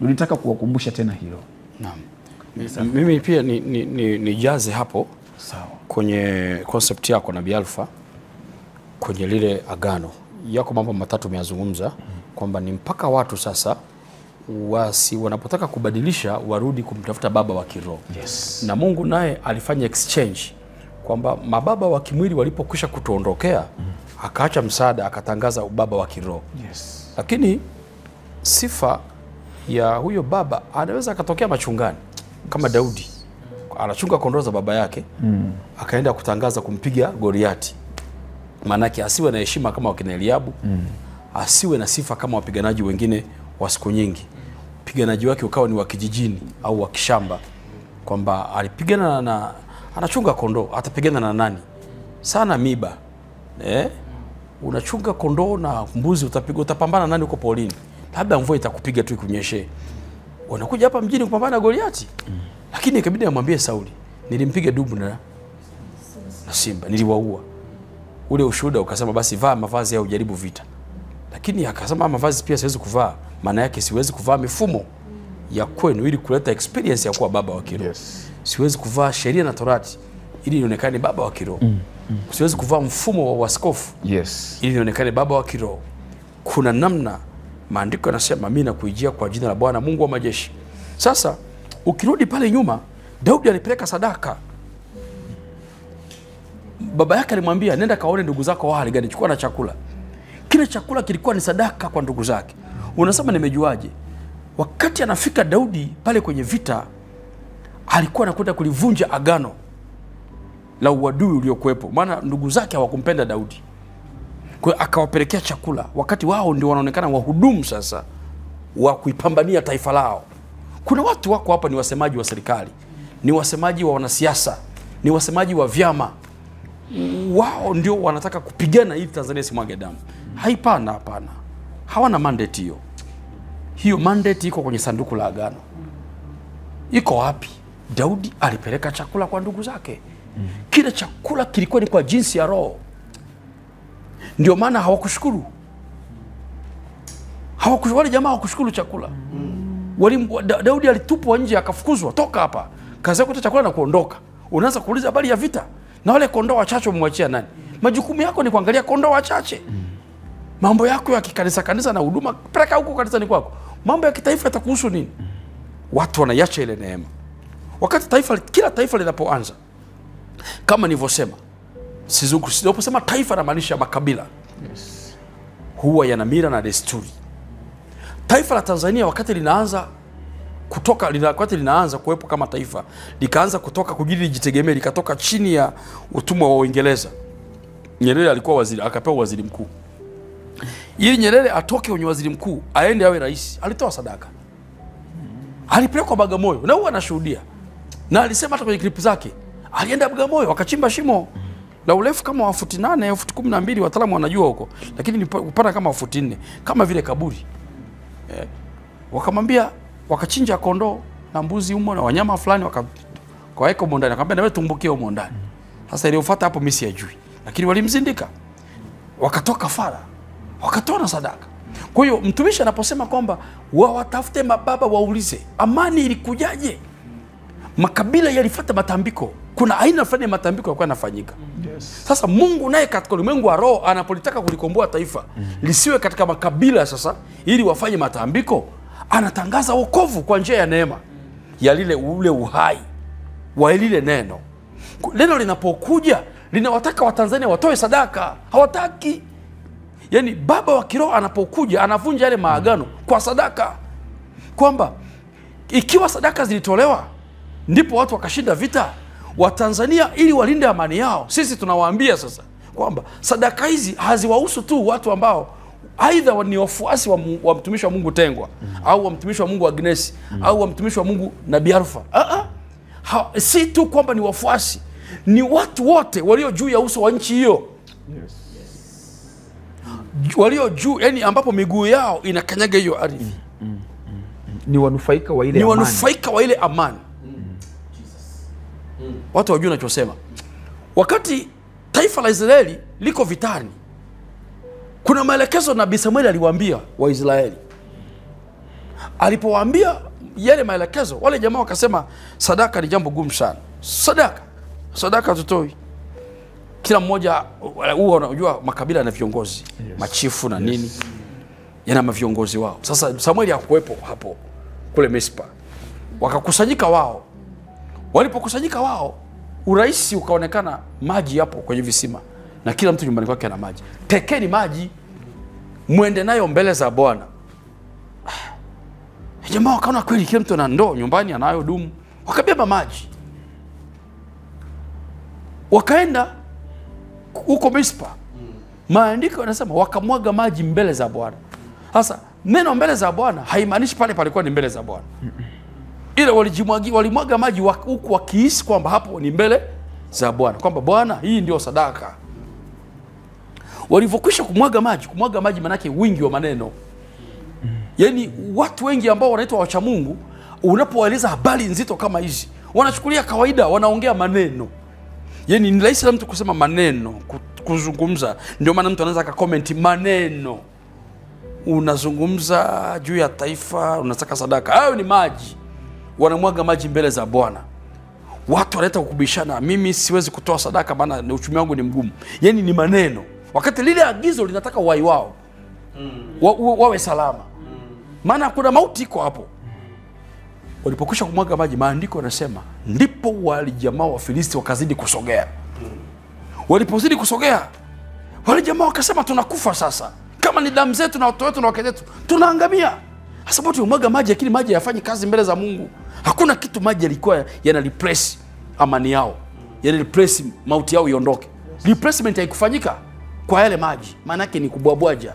Nilitaka kuwakumbusha tena hilo. Naam. Mimi pia ni jaze hapo. Sawa. Kwenye concept yako Nabii Alpha, kwenye lile agano yako mambo matatu umeyazungumza, kwamba ni mpaka watu sasa wanapotaka kubadilisha warudi kumtafuta baba wa kiroho. Yes. Na Mungu naye alifanya exchange kwamba mababa wa kimwili walipokwisha kutuondokea, akaacha msaada, akatangaza ubaba wa kiroho. Yes. Lakini sifa ya huyo baba anaweza akatokea machungani kama Daudi. Anachunga kondoo za baba yake, akaenda kutangaza kumpiga Goliati. Maanake asiwe na heshima kama wakina Eliabu, asiwe na sifa kama wapiganaji wengine wa siku nyingi. Piganaji wake ukawa ni wa kijijini au wa kishamba, kwamba alipigana na anachunga kondoo, atapigana na nani? Sana miba. Unachunga kondoo na mbuzi, utapambana nani huko polini? Labda mvua itakupiga tu ikunyeshe. Unakuja hapa mjini kupambana na Goliati? Lakini ikabidi amwambie Sauli, nilimpiga dubu na simba, niliwaua. Ule ushuhuda ukasema basi vaa mavazi ya ujaribu vita. Lakini akasema mavazi pia siwezi kuvaa, maana yake siwezi kuvaa mifumo ya kwenu ili kuleta experience ya kuwa baba wa kiroho. Yes. Siwezi kuvaa sheria na Torati ili nionekane baba wa kiroho. Siwezi kuvaa mfumo wa askofu ili nionekane baba wa kiroho. Kuna namna maandiko yanasema mimi nakuijia kwa jina la Bwana Mungu wa majeshi. Sasa ukirudi pale nyuma, Daudi alipeleka sadaka. Baba yake alimwambia nenda kaone ndugu zako wa hali gani, chukua na chakula. Kile chakula kilikuwa ni sadaka kwa ndugu zake. Unasema nimejuaje? Wakati anafika Daudi pale kwenye vita, alikuwa anakwenda kulivunja agano la uadui uliokuwepo, maana ndugu zake hawakumpenda Daudi. Kwa hiyo akawapelekea chakula, wakati wao ndio wanaonekana wahudumu sasa wa kuipambania taifa lao. Kuna watu wako hapa ni wasemaji wa serikali, ni wasemaji wa wanasiasa, ni wasemaji wa vyama. Wao ndio wanataka kupigana ili Tanzania simwage damu. Haipana, hapana. Hawana mandate hiyo. Hiyo mandate iko kwenye sanduku la agano. Iko wapi? Daudi alipeleka chakula kwa ndugu zake. Kile chakula kilikuwa ni kwa jinsi ya roho. Ndio maana hawakushukuru. Wale jamaa hawakushukuru chakula. Daudi alitupwa nje, akafukuzwa, toka hapa. Kazi yako chakula na kuondoka. Unaanza kuuliza habari ya vita. Na wale kondoo wachache umwachia nani? Majukumu yako ni kuangalia kondoo wachache. Mambo yako ya kanisa na huduma peleka huko kanisani kwako. Mambo ya kitaifa yatakuhusu nini? Watu wanaiacha ile neema. Wakati kila taifa linapoanza, kama nilivyosema, sizoposema taifa na maanisha makabila. Huwa yana mila na desturi. Taifa la Tanzania wakati linaanza kuwepo kama taifa, likaanza kutoka kujitegemea, likatoka chini ya utumwa wa Uingereza. Nyerere alikuwa waziri, akapewa waziri mkuu. Ili Nyerere atoke kwenye waziri mkuu aende awe rais, alitoa sadaka. Alipelekwa Bagamoyo, na huwa anashuhudia. Na alisema hata kwenye clip zake, alienda Bagamoyo wakachimba shimo la urefu kama wa futi 8 au futi 12, wataalamu wanajua huko, lakini ni upana kama futi 4, kama vile kaburi. Wakamwambia, wakachinja kondoo na mbuzi humo na wanyama fulani, wakaweka humo ndani, akamwambia na wewe tumbukie humo ndani. Sasa iliyofuata hapo mimi sijui, lakini walimzindika. Wakatoka fara, wakatoa na sadaka. Kwa hiyo mtumishi anaposema kwamba watafute mababa waulize amani ilikujaje, makabila yalifuata matambiko. Kuna aina fulani ya matambiko yalikuwa yanafanyika. Sasa Mungu naye katika ulimwengu wa roho anapolitaka kulikomboa taifa lisiwe katika makabila sasa ili wafanye matambiko, anatangaza wokovu kwa njia ya neema ya ule uhai wa lile neno. Neno linapokuja linawataka Watanzania watoe sadaka, hawataki. Yaani baba wa kiroho anapokuja anavunja yale maagano kwa sadaka. Kwamba ikiwa sadaka zilitolewa ndipo watu wakashinda vita, Watanzania ili walinde amani yao, sisi tunawaambia sasa kwamba sadaka hizi haziwahusu tu watu ambao aidha ni wafuasi wa mtumishi wa Mungu Tengwa au wa mtumishi wa Mungu Agnes au wa mtumishi wa Mungu Nabii Alfa. Si tu kwamba ni wafuasi, ni watu wote walio juu ya uso wa nchi hiyo. Yes. Walio juu, yani ambapo miguu yao inakanyaga hiyo ardhi. Ni wanufaika wa ile ni amani. Wanufaika wa ile amani. Watu wajua nachosema. Wakati taifa la Israeli liko vitani, kuna maelekezo Nabii Samueli aliwaambia Waisraeli. Alipowaambia yale maelekezo, wale jamaa wakasema sadaka ni jambo gumu sana. Sadaka tutoi. Kila mmoja huwa unajua makabila na viongozi, machifu na nini, yana maviongozi wao. Sasa Samueli hakuwepo hapo kule Mispa. Wakakusanyika wao. Walipokusanyika wao, uraisi ukaonekana, maji hapo kwenye visima na kila mtu nyumbani kwake ana maji. Tekeni maji muende nayo mbele za Bwana. Jamaa wakaona kweli kila mtu ana ndoo nyumbani, anayo dumu. Wakabeba maji. Wakaenda huko Mispa. Maandiko yanasema wakamwaga maji mbele za Bwana. Sasa neno mbele za Bwana haimaanishi pale palikuwa ni mbele za Bwana. Ile walimwaga maji huku wakihisi kwamba hapo ni mbele za Bwana, kwamba Bwana, hii ndio sadaka. Walivyokwisha kumwaga maji manake wingi wa maneno. Yaani watu wengi ambao wanaitwa wacha Mungu, unapowaeleza habari nzito kama hizi, wanachukulia kawaida, wanaongea maneno. Yaani ni rahisi mtu kusema maneno, kuzungumza. Ndio maana mtu anaweza akakomenti maneno. Unazungumza juu ya taifa, unataka sadaka. Hayo ni maji. Wanamwaga maji mbele za Bwana. Watu wanaleta kukubishana, mimi siwezi kutoa sadaka maana uchumi wangu ni mgumu. Yaani ni maneno. Wakati lile agizo linataka uhai wao. Wawe salama. Maana kuna mauti iko hapo. Walipokwisha kumwaga maji, maandiko yanasema ndipo wale jamaa wa Filisti wakazidi kusogea. Walipozidi kusogea, wale jamaa wakasema tunakufa sasa. Kama ni damu zetu na watoto wetu na wake zetu, tunaangamia. Sababu tumwaga maji, lakini maji hayafanyi kazi mbele za Mungu. Hakuna kitu maji yalikuwa yana-repress amani yao. Yana-repress mauti yao iondoke. Replacement haikufanyika kwa yale maji. Maana yake ni kubwabwaja.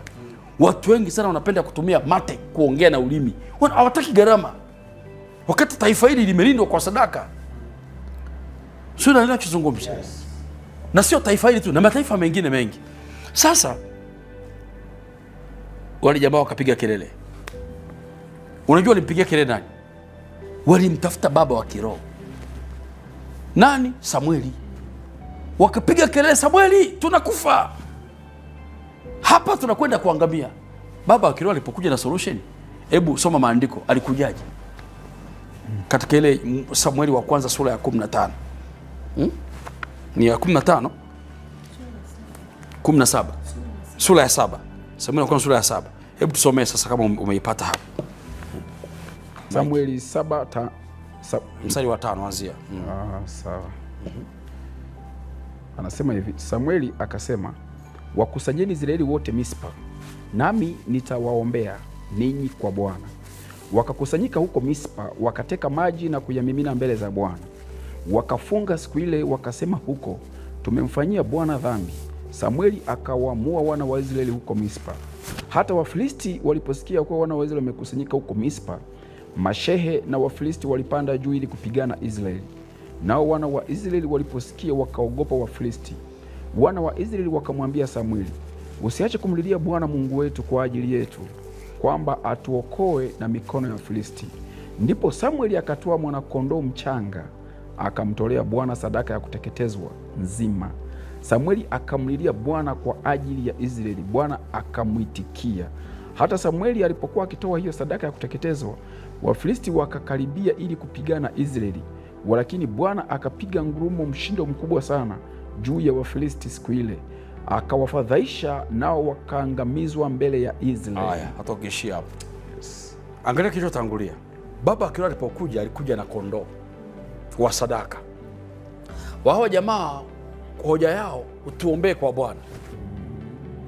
Watu wengi sana wanapenda kutumia mate kuongea na ulimi. Hawataki gharama. Wakati taifa hili limelindwa kwa sadaka. Sio naelewa kizungumza. Na sio taifa hili tu, na mataifa mengine mengi. Sasa wale jamaa wakapiga kelele. Unajua walimpigia kelele nani? Walimtafuta baba wa kiroho. Nani? Samueli. Wakapiga kelele, Samueli, tunakufa. Hapa tunakwenda kuangamia. Baba wa kiroho alipokuja na solution, hebu soma maandiko, alikujaje? Katika ile Samueli wa kwanza sura ya 15. Ni ya 15? 17. Sura ya 7. Samueli wa kwanza sura ya 7. Hebu tusomee sasa kama umeipata hapo. Samueli 7 mstari wa 5 anzia. Sawa. Anasema hivi, Samueli akasema, wakusanyeni Israeli wote Mispa, nami nitawaombea ninyi kwa Bwana. Wakakusanyika huko Mispa, wakateka maji na kuyamimina mbele za Bwana. Wakafunga siku ile, wakasema huko, tumemfanyia Bwana dhambi. Samueli akawaamua wana wa Israeli huko Mispa. Hata Wafilisti waliposikia kuwa wana wa Israeli wamekusanyika huko Mispa, mashehe na Wafilisti walipanda juu ili kupigana Israeli. Nao wana wa Israeli waliposikia wakaogopa Wafilisti. Wana wa Israeli wakamwambia Samueli, usiache kumlilia Bwana Mungu wetu kwa ajili yetu, kwamba atuokoe na mikono ya Wafilisti. Ndipo Samueli akatoa mwana-kondoo mchanga, akamtolea Bwana sadaka ya kuteketezwa nzima. Samueli akamlilia Bwana kwa ajili ya Israeli, Bwana akamwitikia. Hata Samueli alipokuwa akitoa hiyo sadaka ya kuteketezwa, Wafilisti wakakaribia ili kupigana Israeli, walakini Bwana akapiga ngurumo, mshindo mkubwa sana juu ya Wafilisti siku ile, akawafadhaisha, nao wakaangamizwa mbele ya Israeli. Haya, hata ukishia hapo. Yes. Angalia kilichotangulia. Baba akiwa alipokuja, alikuja na kondoo wa sadaka. Wao jamaa hoja yao, utuombee kwa Bwana.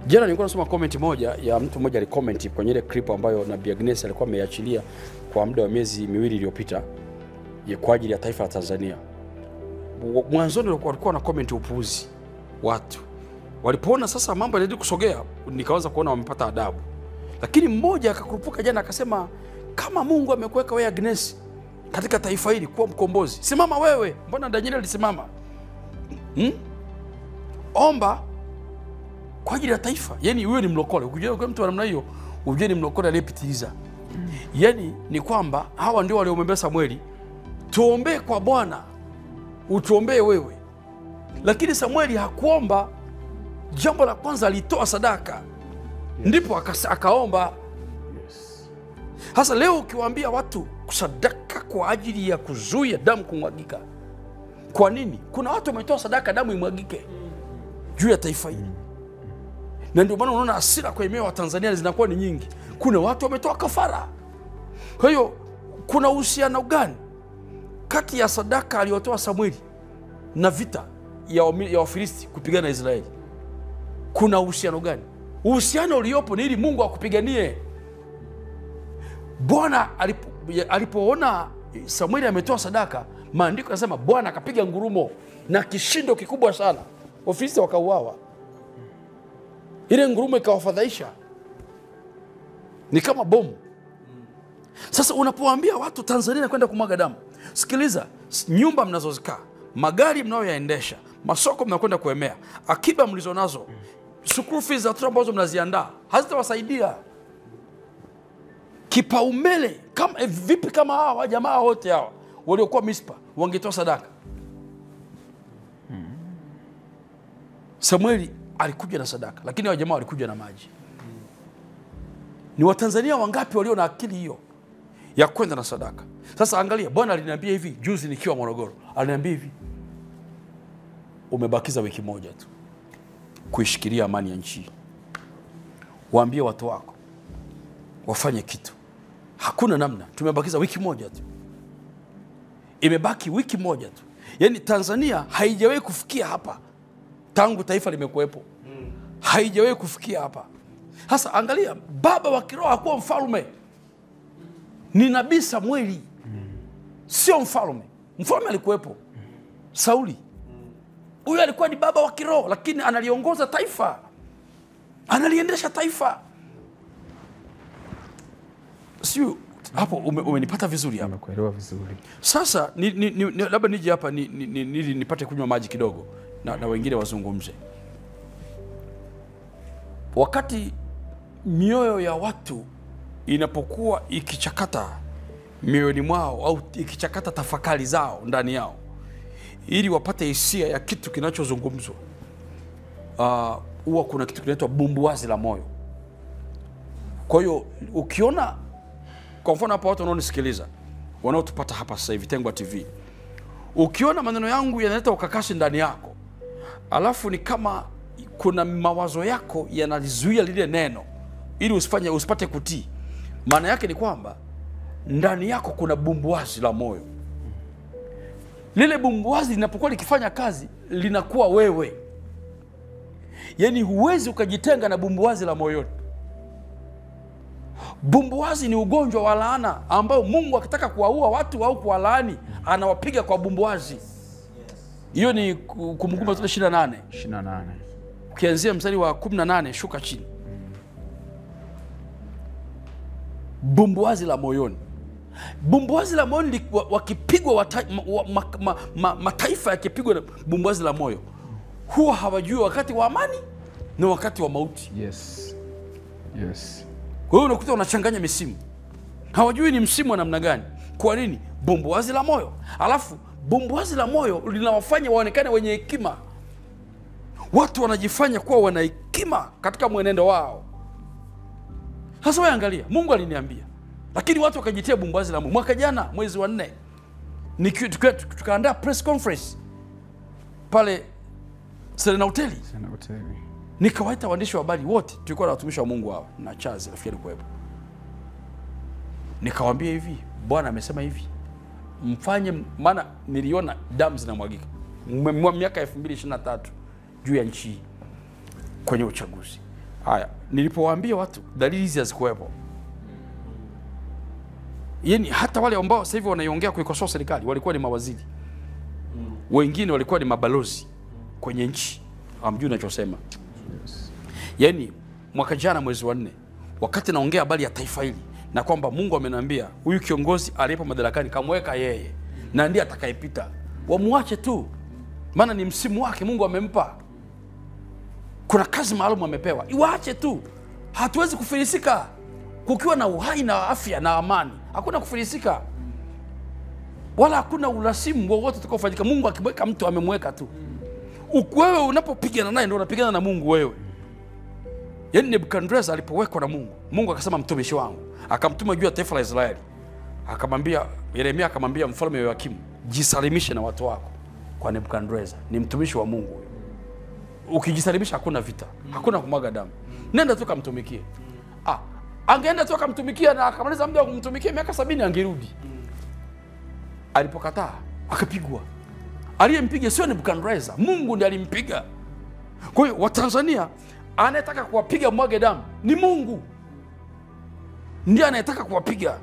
Jana nilikuwa nasoma comment moja ya mtu mmoja alicomment kwenye ile clip ambayo Nabii Agnes alikuwa ameachilia kwa muda wa miezi 2 iliyopita kwa ajili ya taifa la Tanzania. Mwanzoni walikuwa na comment upuuzi watu. Walipoona sasa mambo yanazidi kusogea, nikaanza kuona wamepata adabu. Lakini mmoja akakurupuka jana akasema, kama Mungu amekuweka wewe Agnes katika taifa hili kuwa mkombozi, simama wewe. Mbona Daniel alisimama? Omba kwa ajili ya taifa. Yani huyo ni mlokole. Ukijua kwa mtu wa namna hiyo, ujue ni mlokole aliyepitiliza. Yani ni kwamba hawa ndio waliomwambia Samueli, tuombee kwa Bwana, utuombee wewe. Lakini Samueli hakuomba. Jambo la kwanza alitoa sadaka. Ndipo akaomba. Hasa leo ukiwaambia watu sadaka kwa ajili ya kuzuia damu kumwagika, kwa nini? Kuna watu wametoa sadaka damu imwagike juu ya taifa hili. Na ndio maana unaona hasira kwa mioyo wa Tanzania zinakuwa ni nyingi. Kuna watu wametoa kafara. Kwa hiyo kuna uhusiano gani kati ya sadaka aliyotoa Samueli na vita ya Wafilisti kupigana na Israeli? Kuna uhusiano gani? Uhusiano uliopo ni ili Mungu akupiganie. Bwana alipoona Samueli ametoa sadaka, maandiko yanasema Bwana akapiga ngurumo na kishindo kikubwa sana, Wafilisti wakauawa. Ile ngurumo ikawafadhaisha, ni kama bomu. Sasa unapowaambia watu Tanzania kwenda kumwaga damu, sikiliza, nyumba mnazozikaa, magari mnayoyaendesha, masoko mnakwenda kuemea, akiba mlizonazo, school fees za watoto ambazo mnaziandaa hazitawasaidia. Kipaumbele kama vipi kama hawa jamaa wote hawa waliokuwa Mispa wangetoa sadaka? Samueli alikuja na sadaka, lakini hawa jamaa walikuja na maji. Ni Watanzania wangapi walio na akili hiyo ya kwenda na sadaka? Sasa angalia, Bwana aliniambia hivi juzi nikiwa Morogoro. Aliniambia hivi, umebakiza wiki moja tu kuishikilia amani ya nchi. Waambie watu wako wafanye kitu. Hakuna namna, tumebakiza wiki moja tu. Imebaki wiki moja tu. Yaani Tanzania haijawahi kufikia hapa tangu taifa limekuwepo. Haijawahi kufikia hapa. Sasa angalia, baba wa kiroho hakuwa mfalme. Ni nabii Samueli. Sio mfalme. Mfalme alikuwepo Sauli. Huyu alikuwa ni baba wa kiroho, lakini analiongoza taifa, analiendesha taifa. Sio hapo? Umenipata vizuri hapa? Nimekuelewa vizuri. Sasa labda nije hapa nipate kunywa maji kidogo na wengine wazungumze. Wakati mioyo ya watu inapokuwa ikichakata mioyoni mwao au ikichakata tafakari zao ndani yao ili wapate hisia ya kitu kinachozungumzwa, huwa kuna kitu kinaitwa bumbuazi la moyo. Kwa hiyo ukiona, kwa mfano hapa watu wanaonisikiliza, wanaotupata hapa sasa hivi Tengwa TV, ukiona maneno yangu yanaleta ukakasi ndani yako, alafu ni kama kuna mawazo yako yanalizuia lile neno ili usipate kutii, maana yake ni kwamba ndani yako kuna bumbuazi la moyo. Lile bumbuazi linapokuwa likifanya kazi, linakuwa wewe. Yaani huwezi ukajitenga na bumbuazi la moyoni. Bumbuazi ni ugonjwa wa laana ambao Mungu akitaka kuwaua watu au kuwalaani anawapiga kwa bumbuazi. Hiyo ni Kumbukumbu 28. Ukianzia mstari wa 18 shuka chini. Bumbuazi la moyoni. Bumbuazi la moyoni wakipigwa mataifa yakipigwa na bumbuazi la moyo, huwa hawajui wakati wa amani na wakati wa mauti. Yes. Kwa hiyo unakuta unachanganya misimu. Hawajui ni msimu wa namna gani. Kwa nini? Bumbuazi la moyo. Alafu bumbuazi la moyo linawafanya waonekane wenye hekima. Watu wanajifanya kuwa wana hekima katika mwenendo wao. Sasa wewe angalia, Mungu aliniambia, lakini watu wakajitia bumbuazi la moyo. Mwaka jana mwezi wa 4 tukaandaa press conference pale Serena Hoteli. Nikawaita waandishi wa habari wote, tulikuwa na watumishi wa Mungu hao na Charles nafikiri kuwepo. Nikawaambia hivi, Bwana amesema hivi, mfanye, maana niliona damu zinamwagika miaka 2023 juu ya nchi kwenye uchaguzi. Haya, nilipowaambia watu, dalili hizi hazikuwepo. Yaani hata wale ambao sasa hivi wanaiongea kuikosoa serikali walikuwa ni mawaziri. Wengine walikuwa ni mabalozi kwenye nchi. Hamjui ninachosema. Yaani mwaka jana mwezi wa 4 wakati naongea habari ya taifa hili na kwamba Mungu ameniambia huyu kiongozi aliyepo madarakani kamweka yeye na ndiye atakayepita, wamuache tu, maana ni msimu wake Mungu amempa. Kuna kazi maalum amepewa, iwaache tu. Hatuwezi kufilisika kukiwa na uhai na afya na amani. Hakuna kufilisika wala hakuna urasimu wowote utakaofanyika. Mungu akimweka mtu amemweka tu. Wewe unapopigana naye ndio unapigana na Mungu wewe. Yaani Nebukadneza alipowekwa na Mungu, Mungu akasema mtumishi wangu, akamtuma juu ya taifa la Israeli. Akamwambia Yeremia, akamwambia mfalme Yoakimu, jisalimishe na watu wako kwa Nebukadneza. Ni mtumishi wa Mungu. Ukijisalimisha hakuna vita, hakuna kumwaga damu. Nenda tu kamtumikie. Angeenda tu akamtumikia na akamaliza muda wa kumtumikia miaka 70 angerudi. Alipokataa akapigwa. Aliyempiga sio Nebukadneza, Mungu ndiye alimpiga. Kwa hiyo Watanzania anayetaka kuwapiga mwage damu ni Mungu. Ndiye anayetaka kuwapiga,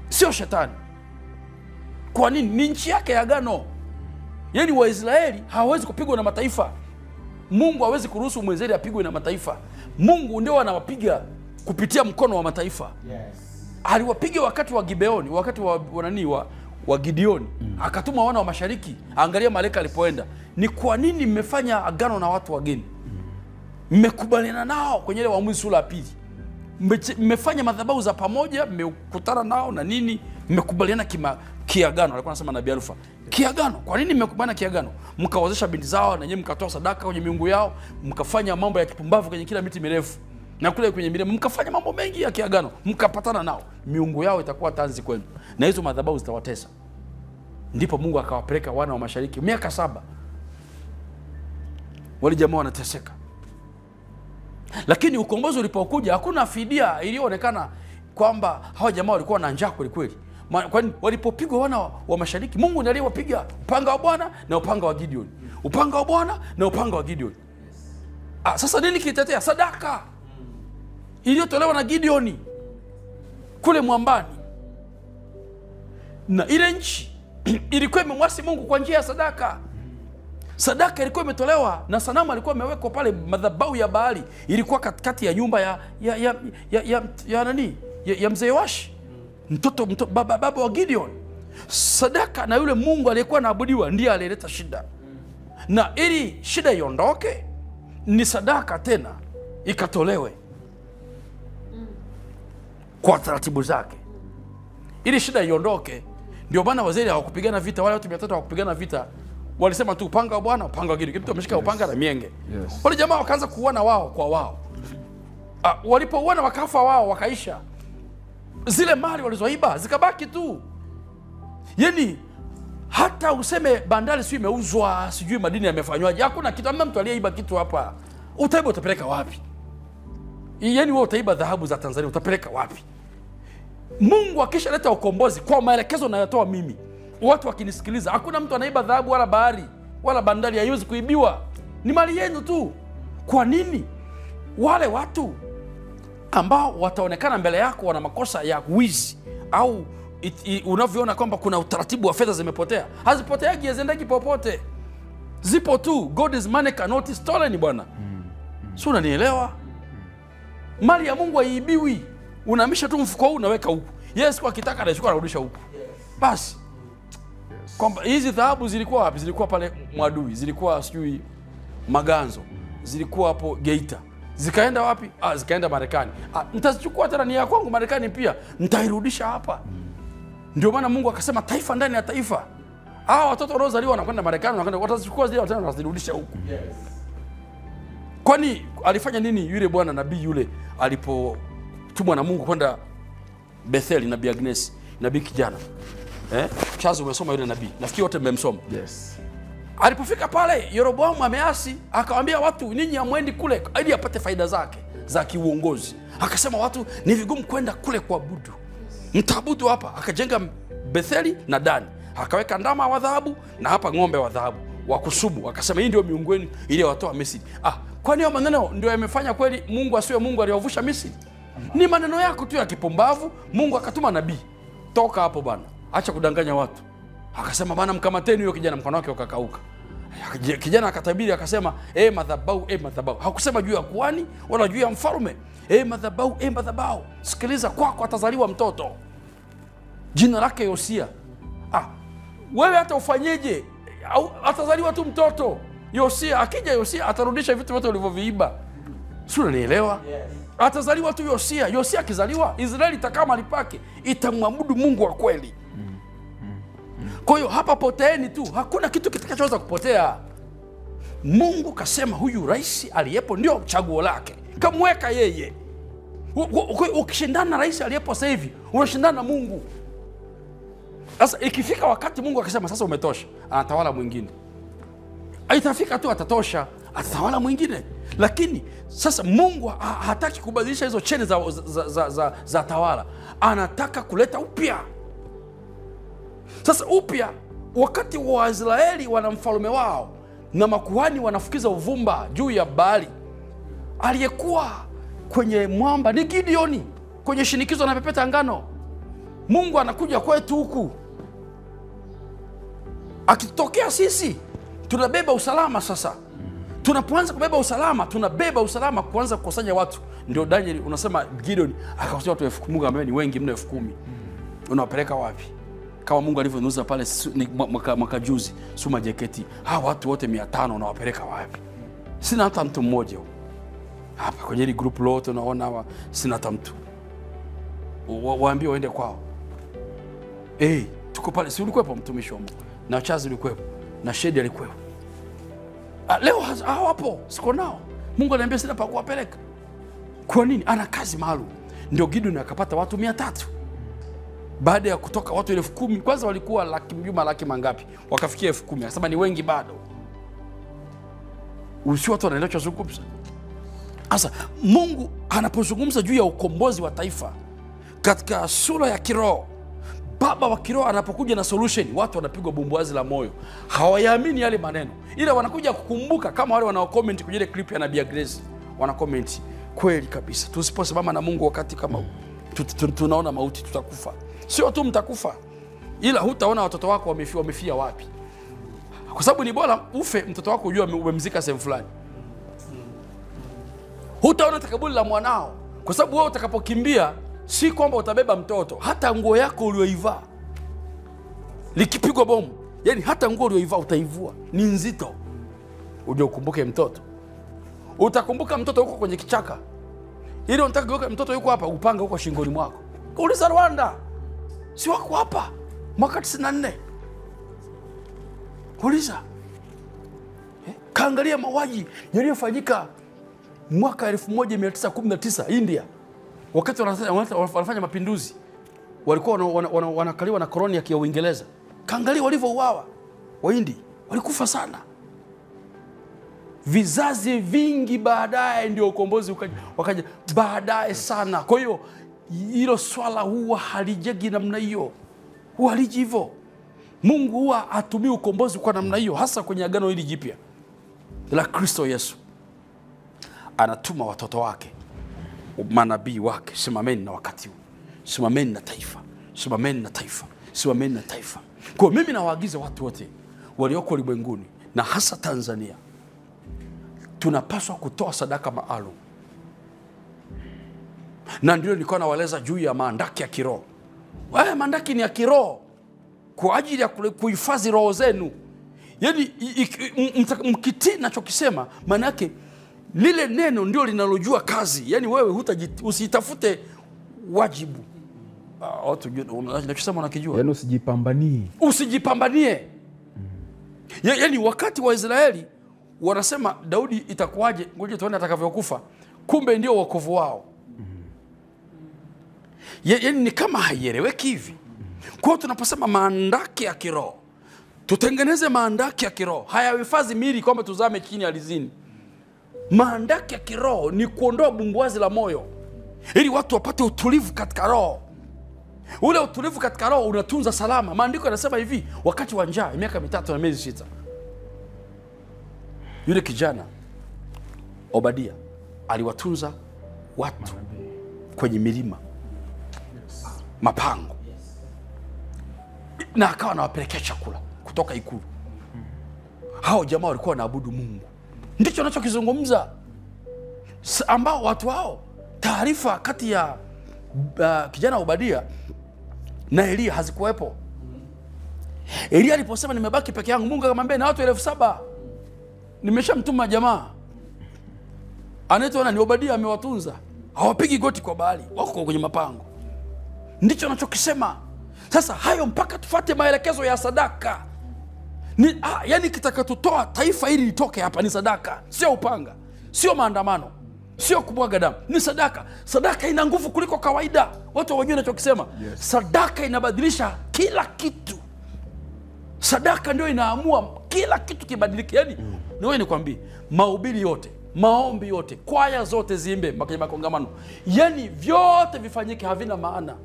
sio shetani. Kwa nini? Ni nchi yake ya agano. Yaani Waisraeli hawawezi kupigwa na mataifa. Mungu hawezi kuruhusu Mwisraeli apigwe na mataifa. Mungu ndio anawapiga kupitia mkono wa mataifa. Aliwapiga wakati wa Gibeoni, wakati wa Gideoni. Akatuma wana wa mashariki. Angalia malaika alipoenda. Ni kwa nini mmefanya agano na watu wageni? Mmekubaliana nao kwenye ile Waamuzi sura ya 2. Mmefanya madhabahu za pamoja, mmekutana nao na nini? Mmekubaliana kiagano. Alikuwa anasema Nabii Alfa. Kiagano. Kwa nini mmekubaliana kiagano? Mkawazesha binti zao na nyinyi mkatoa sadaka kwenye miungu yao, mkafanya mambo ya kipumbavu kwenye kila miti mirefu. Na kule kwenye milima mkafanya mambo mengi ya kiagano, mkapatana nao. Miungu yao itakuwa tanzi kwenu. Na hizo madhabahu zitawatesa. Ndipo Mungu akawapeleka wana wa mashariki miaka 7. Wale jamaa wanateseka. Lakini ukombozi ulipokuja hakuna fidia iliyoonekana kwamba hawa jamaa walikuwa na njaa kweli kweli. Kwani walipopigwa wana wa mashariki, Mungu ndiye aliwapiga upanga wa Bwana na upanga wa Gideon. Upanga wa Bwana na upanga wa Gideon. Sasa nini kitetea? Sadaka iliyotolewa na Gideoni kule mwambani. Na ile nchi ilikuwa imemwasi Mungu kwa njia ya sadaka. Sadaka ilikuwa imetolewa na sanamu alikuwa amewekwa pale, madhabahu ya Baali ilikuwa katikati ya nyumba ya mzee Yoashi, mtoto baba wa Gideon. Sadaka na yule Mungu aliyekuwa anaabudiwa ndiye alileta shida. Na ili shida iondoke, ni sadaka tena ikatolewe kwa taratibu zake. Ili shida iondoke, ndio maana wazee hawakupigana vita, wale watu 300 hawakupigana vita. Walisema tu upanga wa Bwana, upanga wa Gideon. Mtu ameshika upanga na mienge. Wale jamaa wakaanza kuuana wao kwa wao. Walipouana wakafa wao, wakaisha. Zile mali walizoiba zikabaki tu. Yaani hata useme bandari sio imeuzwa, sijui madini yamefanywaje, hakuna kitu. Hamna mtu aliyeiba kitu hapa. Utaiba utapeleka wapi? Yaani wewe utaiba dhahabu za Tanzania utapeleka wapi? Mungu akishaleta ukombozi kwa maelekezo nayotoa mimi, watu wakinisikiliza, hakuna mtu anaiba dhahabu wala bahari wala bandari, haiwezi kuibiwa. Ni mali yenu tu. Kwa nini? Wale watu ambao wataonekana mbele yako wana makosa ya wizi au unavyoona kwamba kuna utaratibu wa fedha zimepotea, hazipoteagi, haziendeki popote. Zipo tu. God is money cannot be stolen bwana. Sio, unanielewa? Mali ya Mungu haiibiwi. Unahamisha tu mfuko huu unaweka huku. Yes, kwa kitaka anachukua anarudisha huku. Basi. Kwamba hizi dhahabu zilikuwa wapi? Zilikuwa pale Mwadui, zilikuwa sijui Maganzo, zilikuwa hapo Geita. Zikaenda wapi? Zikaenda Marekani. Nitazichukua tena, ni ya kwangu Marekani pia, nitairudisha hapa. Ndio maana Mungu akasema taifa ndani ya taifa. Watoto wanaozaliwa wanakwenda Marekani, wanakwenda, watazichukua zile tena watazirudisha huku. Kwani alifanya nini yule bwana nabii yule alipotumwa na Mungu kwenda Bethel, nabii Agnes, nabii kijana? Charles, umesoma yule nabii? Nafikiri wote mmemsoma. Yes. Alipofika pale, Yeroboamu ameasi, akawaambia watu, ninyi amwendi kule ili apate faida zake za kiuongozi. Akasema watu, ni vigumu kwenda kule kuabudu. Mtaabudu hapa. Akajenga Betheli na Dani. Akaweka ndama wa dhahabu na hapa ng'ombe wa dhahabu wa kusubu. Akasema hii ndio miungu yenu iliyowatoa Misri. Kwani hayo maneno ndio yamefanya kweli Mungu asiwe Mungu aliyovusha Misri? Ni maneno yako tu ya kipumbavu. Mungu akatuma nabii, toka hapo bwana, acha kudanganya watu. Akasema bwana, mkamateni huyo kijana, mkono wake ukakauka. Kijana akatabiri akasema, madhabahu, madhabahu. Hakusema juu ya kuhani wala juu ya mfalme. Madhabahu, madhabahu, sikiliza, kwako atazaliwa mtoto, jina lake Yosia. Wewe hata ufanyeje, atazaliwa tu mtoto Yosia. Akija Yosia atarudisha vitu vyote ulivyoviiba. Si unanielewa? Yes. Atazaliwa tu Yosia. Yosia akizaliwa, Israeli itakaa mahali pake, itamwabudu Mungu wa kweli. Kwa hiyo hapa poteeni tu, hakuna kitu kitakachoweza kupotea. Mungu kasema huyu rais aliyepo ndio chaguo lake, kamweka yeye. Ukishindana na rais aliyepo sasa hivi, unashindana na Mungu. Sasa ikifika wakati Mungu akasema sasa umetosha, anatawala mwingine. Itafika tu atatosha, atatawala mwingine. Lakini sasa Mungu hataki kubadilisha hizo cheni za tawala, anataka kuleta upya. Sasa upya, wakati wa Israeli wana mfalme wao na makuhani wanafukiza uvumba juu ya Baali, aliyekuwa kwenye mwamba ni Gideoni, kwenye shinikizo na pepeta ngano. Mungu anakuja kwetu huku, akitokea sisi tunabeba usalama. Sasa tunapoanza kubeba usalama, tunabeba usalama kuanza kukusanya watu. Ndio Daniel unasema Gideon akakusanya watu 10,000. Mungu ambaye ni wengi mno 10,000. Unawapeleka wapi? Kama Mungu alivyonuza pale mwaka juzi Suma Jeketi, hawa watu wote 500 unawapeleka wapi? Sina hata mtu mmoja hapa kwenye hili group lote, unaona hawa sina hata mtu. Waambie waende kwao. Tuko pale, si ulikuwepo mtumishi wa Mungu? Na Chazi ulikuwepo, na Shedi alikuwepo. Leo hawapo, siko nao. Mungu ananiambia sina pa kuwapeleka. Kwa nini? Ana kazi maalum. Ndio Gideon akapata watu 300. Baada ya kutoka watu 10,000, kwanza walikuwa laki mangapi, wakafikia 10,000. Anasema ni wengi bado. Usio watu wanaelewa zungumza. Sasa Mungu anapozungumza juu ya ukombozi wa taifa katika sura ya kiroho, baba wa kiroho anapokuja na solution, watu wanapigwa bumbuazi la moyo. Hawayaamini yale maneno, ila wanakuja kukumbuka, kama wale wanao comment kwenye ile clip ya Nabii Grace, wana comment kweli kabisa, tusiposimama na Mungu wakati kama huu tunaona mauti, tutakufa. Sio tu mtakufa, ila hutaona watoto wako wamefia wapi. Kwa sababu ni bora ufe mtoto wako ujue umemzika sehemu fulani. Hutaona takabuli la mwanao, kwa sababu wewe utakapokimbia, si kwamba utabeba mtoto, hata nguo yako ulioivaa likipigwa bomu, yani hata nguo ulioivaa utaivua, ni nzito. Uje ukumbuke mtoto. Utakumbuka mtoto huko kwenye kichaka, ili unataka kuweka mtoto yuko hapa, upanga huko shingoni mwako. Uliza Rwanda, si wako hapa mwaka 94. Uliza. Kaangalia mauaji yaliyofanyika mwaka 1919 India, wakati wanafanya mapinduzi, walikuwa wanakaliwa na koloni ya Uingereza. Kaangalia walivyouawa Wahindi, walikufa sana. Vizazi vingi baadaye ndio ukombozi wakaja baadaye sana. Kwa hiyo hilo swala huwa halijegi namna hiyo, huwa haliji hivyo. Mungu huwa atumii ukombozi kwa namna hiyo, hasa kwenye agano hili jipya la Kristo Yesu. Anatuma watoto wake, manabii wake, simameni na wakati huu, simameni na taifa, simameni na taifa, simameni na taifa. Kwa mimi nawaagiza watu wote walioko ulimwenguni na hasa Tanzania, tunapaswa kutoa sadaka maalum. Na ndio nilikuwa nawaeleza juu ya maandaki ya kiroho. Maandaki ni ya kiroho kwa ajili ya kuhifadhi roho zenu. Yaani mkitii nachokisema, maana yake lile neno ndio linalojua kazi. Yaani wewe usitafute wajibu. Unachosema unakijua. Yaani usijipambanie. Usijipambanie. Yaani wakati wa Israeli wanasema Daudi itakuwaje, ngoja tuone atakavyokufa. Kumbe ndio wokovu wao. Yaani ni kama haieleweki hivi. Kwa hiyo tunaposema maandaki ya kiroho, tutengeneze maandaki ya kiroho. Hayahifadhi miili kwamba tuzame chini alizini. Maandaki ya kiroho ni kuondoa bumbuazi la moyo, ili watu wapate utulivu katika roho. Ule utulivu katika roho unatunza salama. Maandiko yanasema hivi, wakati wa njaa miaka 3 na miezi 6, yule kijana Obadia aliwatunza watu kwenye milima, mapango, na akawa anawapelekea chakula kutoka ikulu. hao jamaa walikuwa wanaabudu Mungu. Ndicho anachokizungumza, ambao watu hao, taarifa kati ya kijana Obadia na Elia hazikuwepo. Elia aliposema nimebaki peke yangu, Mungu akamwambia na watu 7,000 nimeshamtuma jamaa anaitwa ni Obadia, amewatunza, hawapigi goti kwa Baali, wako kwenye mapango. Ndicho anachokisema. Sasa hayo mpaka tufuate maelekezo ya sadaka. Yani kitakachotoa taifa hili litoke hapa ni sadaka, sio upanga, sio maandamano, sio kumwaga damu, ni sadaka. Sadaka ina nguvu kuliko kawaida. Watu hawajui ninachokisema. Yes. Sadaka inabadilisha kila kitu. Sadaka ndio inaamua kila kitu kibadilike. Yani niwe nikwambie, mahubiri yote, maombi yote, kwaya zote ziimbe kwenye makongamano, yani vyote vifanyike, havina maana.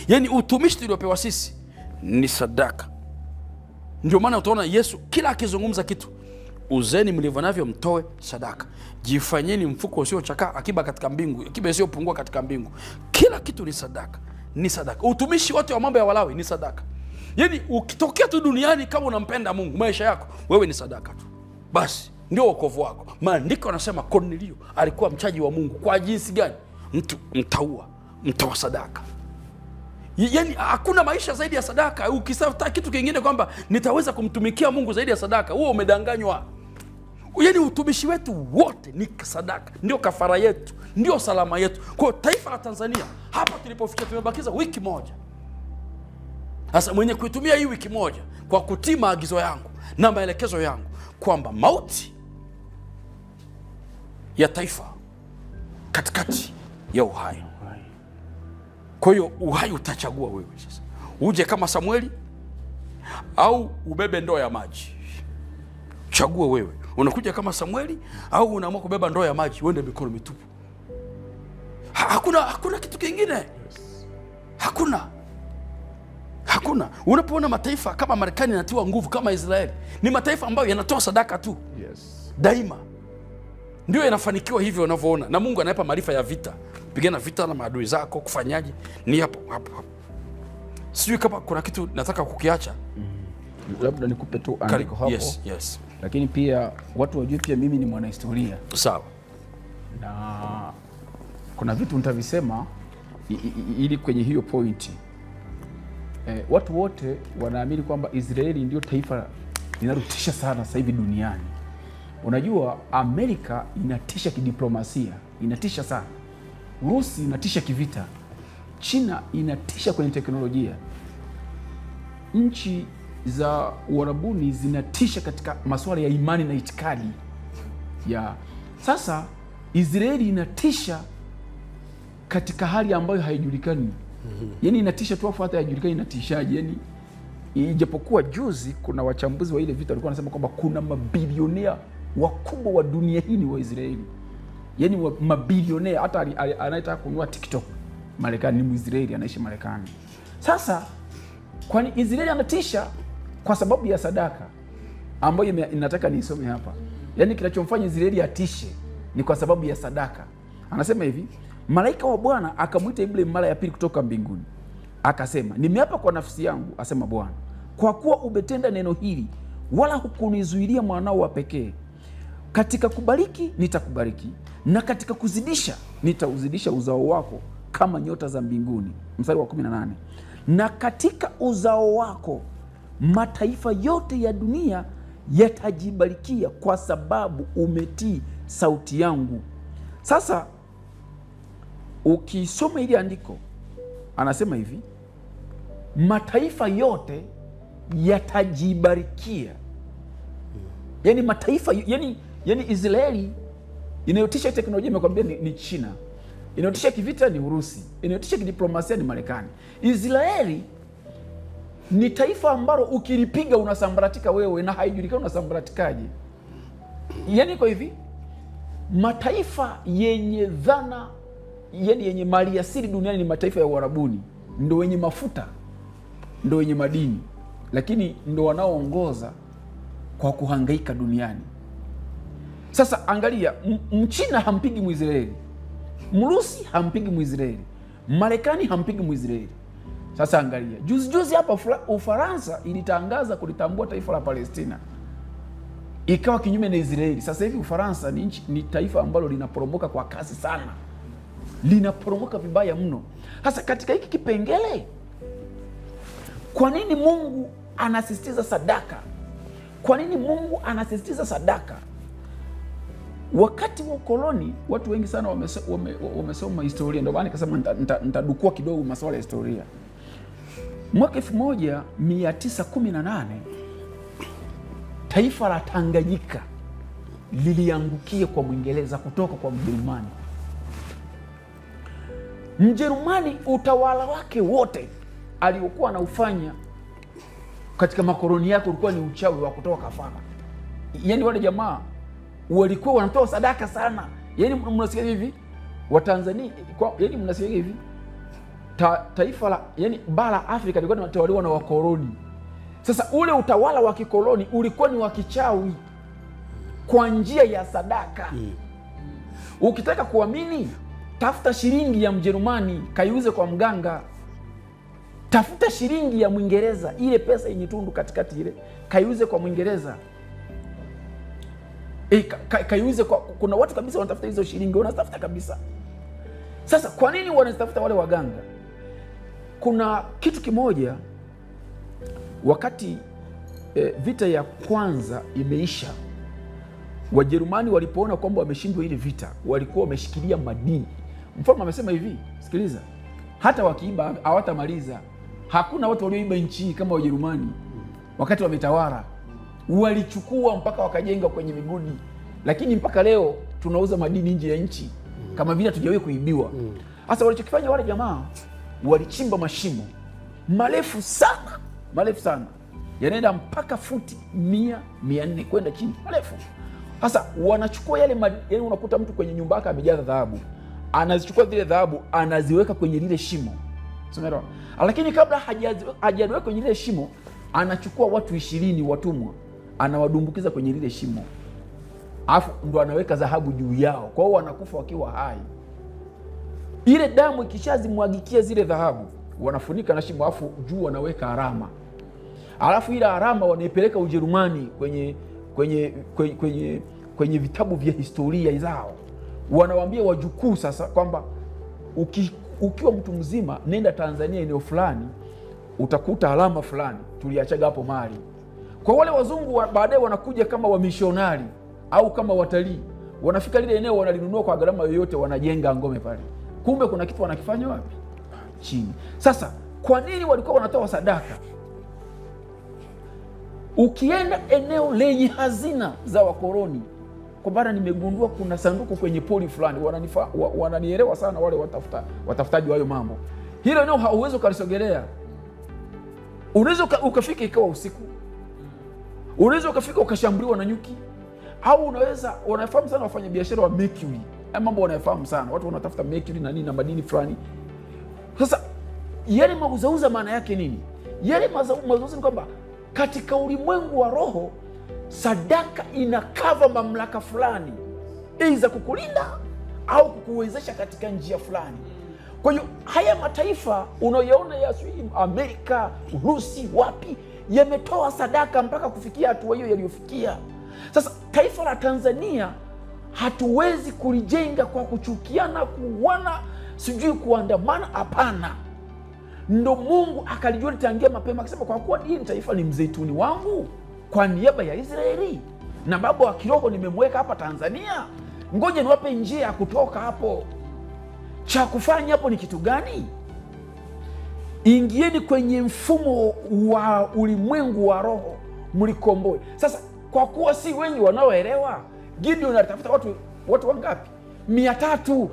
Yani utumishi tuliopewa sisi ni sadaka. Ndio maana utaona Yesu kila akizungumza kitu, uzeni mlivyo navyo mtoe sadaka, jifanyeni mfuko usiochakaa, akiba katika mbingu, akiba isiyopungua katika mbingu. Kila kitu ni sadaka, ni sadaka. Utumishi wote wa mambo ya Walawi ni sadaka. Yani ukitokea tu duniani kama unampenda Mungu, maisha yako wewe ni sadaka tu, basi ndio wokovu wako. Maandiko yanasema Kornelio alikuwa mchaji wa Mungu. Kwa jinsi gani? Mtu mtaua, mtoa sadaka. Yani hakuna maisha zaidi ya sadaka. Ukisafta kitu kingine kwamba nitaweza kumtumikia Mungu zaidi ya sadaka, huo umedanganywa. Yani utumishi wetu wote ni sadaka, ndio kafara yetu, ndio salama yetu. Kwa taifa la Tanzania hapa tulipofikia, tumebakiza wiki moja. Sasa mwenye kuitumia hii wiki moja kwa kutii maagizo yangu na maelekezo yangu kwamba mauti ya taifa katikati ya uhai. Kwa hiyo uhai utachagua wewe sasa. Uje kama Samueli au ubebe ndoo ya maji. Chagua wewe. Unakuja kama Samueli au unaamua kubeba ndoo ya maji uende mikono mitupu. Hakuna kitu kingine. Hakuna. Unapoona mataifa kama Marekani yanatiwa nguvu kama Israeli, ni mataifa ambayo yanatoa sadaka tu. Yes. Daima. Ndio yanafanikiwa hivyo unavyoona. Na Mungu anaipa maarifa ya vita. Pigana vita na maadui zako, kufanyaje? Ni hapo. Sijui kama kuna kitu nataka kukiacha. Labda nikupe tu andiko hapo. Yes. Lakini pia watu wajue pia mimi ni mwanahistoria. Sawa. Na kuna vitu nitavisema ili kwenye hiyo pointi. Watu wote wanaamini kwamba Israeli ndio taifa linalotisha sana sasa hivi duniani. Unajua Amerika inatisha kidiplomasia, inatisha sana. Urusi inatisha kivita. China inatisha kwenye teknolojia. Nchi za Uarabuni zinatisha katika masuala ya imani na itikadi. Sasa Israeli inatisha katika hali ambayo haijulikani. Yani inatisha tu afu hata haijulikani inatishaje. Yani ijapokuwa juzi kuna wachambuzi wa ile vita walikuwa wanasema kwamba kuna mabilionea wakubwa wa dunia hii ni wa Israeli. Yani mabilionea, hata anayetaka kununua TikTok Marekani ni Mwisraeli, anaishi Marekani. Sasa kwani Israeli anatisha kwa sababu ya sadaka ambayo inataka niisome hapa. Yani kinachomfanya Israeli atishe ni kwa sababu ya sadaka. Anasema hivi, malaika wa Bwana akamwita Ibrahim mara ya pili kutoka mbinguni. Akasema, nimeapa kwa nafsi yangu, asema Bwana, kwa kuwa umetenda neno hili wala hukunizuilia mwanao wa pekee. Katika kubariki nitakubariki, na katika kuzidisha nitauzidisha uzao wako kama nyota za mbinguni. Mstari wa 18. Na katika uzao wako mataifa yote ya dunia yatajibarikia kwa sababu umetii sauti yangu. Sasa ukisoma ile andiko anasema hivi, mataifa yote yatajibarikia. Yani mataifa, yani Israeli inayotisha teknolojia imekwambia ni China. Inayotisha kivita ni Urusi. Inayotisha kidiplomasia ni Marekani. Israeli ni taifa ambalo ukilipiga unasambaratika wewe na haijulikani unasambaratikaje. Yani kwa hivi, mataifa yenye dhana, yani yenye mali asili duniani ni mataifa ya Uarabuni. Ndio wenye mafuta, ndio wenye madini, lakini ndio wanaoongoza kwa kuhangaika duniani. Sasa angalia, Mchina hampigi Mwisraeli, Mrusi hampigi Mwisraeli, Marekani hampigi Mwisraeli. Sasa angalia, juzi hapa Ufaransa ilitangaza kulitambua taifa la Palestina, ikawa kinyume na Israeli. Sasa hivi Ufaransa ni taifa ambalo linaporomoka kwa kasi sana, linaporomoka vibaya mno. Sasa katika hiki kipengele, kwa nini Mungu anasisitiza sadaka? Kwa nini Mungu anasisitiza sadaka? Wakati wa ukoloni watu wengi sana wamesoma historia, ndio maana nikasema nitadukua kidogo masuala ya historia. Mwaka 1918 taifa la Tanganyika liliangukia kwa Mwingereza kutoka kwa Mjerumani. Mjerumani utawala wake wote aliokuwa anaufanya katika makoloni yake ulikuwa ni uchawi wa kutoa kafara. Yaani wale jamaa walikuwa wanatoa sadaka sana. Yaani mnasikia hivi wa Tanzania, yaani mnasikia hivi taifa la, yaani bara Afrika lilikuwa linatawaliwa na wakoloni. Sasa ule utawala wa kikoloni ulikuwa ni wa kichawi kwa njia ya sadaka. Ukitaka kuamini, tafuta shilingi ya Mjerumani kaiuze kwa mganga. Tafuta shilingi ya Mwingereza, ile pesa yenye tundu katikati ile, kaiuze kwa Mwingereza. Kaiuze kwa, kuna watu kabisa wanatafuta hizo shilingi, wanatafuta kabisa. Sasa kwa nini wanatafuta wale waganga? Kuna kitu kimoja, wakati vita ya kwanza imeisha, Wajerumani walipoona kwamba wameshindwa ile vita, walikuwa wameshikilia madini. Mfalme amesema hivi, sikiliza, hata wakiiba hawatamaliza. Hakuna watu walioiba nchi kama Wajerumani. Wakati wametawala walichukua mpaka wakajenga kwenye migodi, lakini mpaka leo tunauza madini nje ya nchi kama vile hatujawahi kuibiwa. Sasa walichokifanya wale jamaa, walichimba mashimo marefu sana, yanaenda mpaka futi 100-400 kwenda chini, marefu. Sasa wanachukua yale yaani unakuta mtu kwenye nyumba yake amejaza dhahabu, anazichukua zile dhahabu anaziweka kwenye lile shimo. Umeelewa? Lakini kabla hajaweka kwenye lile shimo, anachukua watu 20 watumwa, anawadumbukiza kwenye lile shimo. Alafu ndo anaweka dhahabu juu yao. Kwa hiyo wanakufa wakiwa hai. Ile damu ikishazimwagikia zile dhahabu, wanafunika na shimo, alafu juu wanaweka alama. Alafu ile alama wanaipeleka Ujerumani kwenye vitabu vya historia zao. Wanawaambia wajukuu sasa kwamba ukiwa mtu mzima, nenda Tanzania eneo fulani, utakuta alama fulani tuliachaga hapo mali. Kwa wale wazungu baadaye wanakuja kama wamishonari au kama watalii, wanafika lile eneo wanalinunua kwa gharama yoyote, wanajenga ngome pale. Kumbe kuna kitu wanakifanya wapi? Chini. Sasa kwa nini walikuwa wanatoa sadaka? Ukienda eneo lenye hazina za wakoloni, kwa bara nimegundua kuna sanduku kwenye poli fulani, wananielewa sana wale watafutaji wa hayo mambo. Hilo eneo hauwezi ukalisogelea. Unaweza ukafika ikawa usiku. Unaweza ukafika ukashambuliwa na nyuki. Au unaweza, wanafahamu sana wafanya biashara wa mercury. Mambo wanafahamu sana. Watu wanatafuta mercury na nini na madini fulani. Sasa yale mauzauza maana yake nini? Yale mauzauza ni kwamba katika ulimwengu wa roho, sadaka inakava mamlaka fulani, za kukulinda au kukuwezesha katika njia fulani. Kwa hiyo haya mataifa unayoona ya Amerika, Urusi, wapi, yametoa sadaka mpaka kufikia hatua hiyo yaliyofikia. Sasa taifa la Tanzania hatuwezi kulijenga kwa kuchukiana, kuuana, sijui kuandamana, hapana. Ndo Mungu akalijua tangia mapema, akasema kwa kuwa hili taifa ni mzeituni wangu kwa niaba ya Israeli, na baba wa kiroho nimemweka hapa Tanzania, ngoja niwape njia ya kutoka hapo. Cha kufanya hapo ni kitu gani? Ingieni kwenye mfumo wa ulimwengu wa roho, mlikomboe. Sasa kwa kuwa si wengi wanaoelewa, Gideon anatafuta watu wangapi? 300.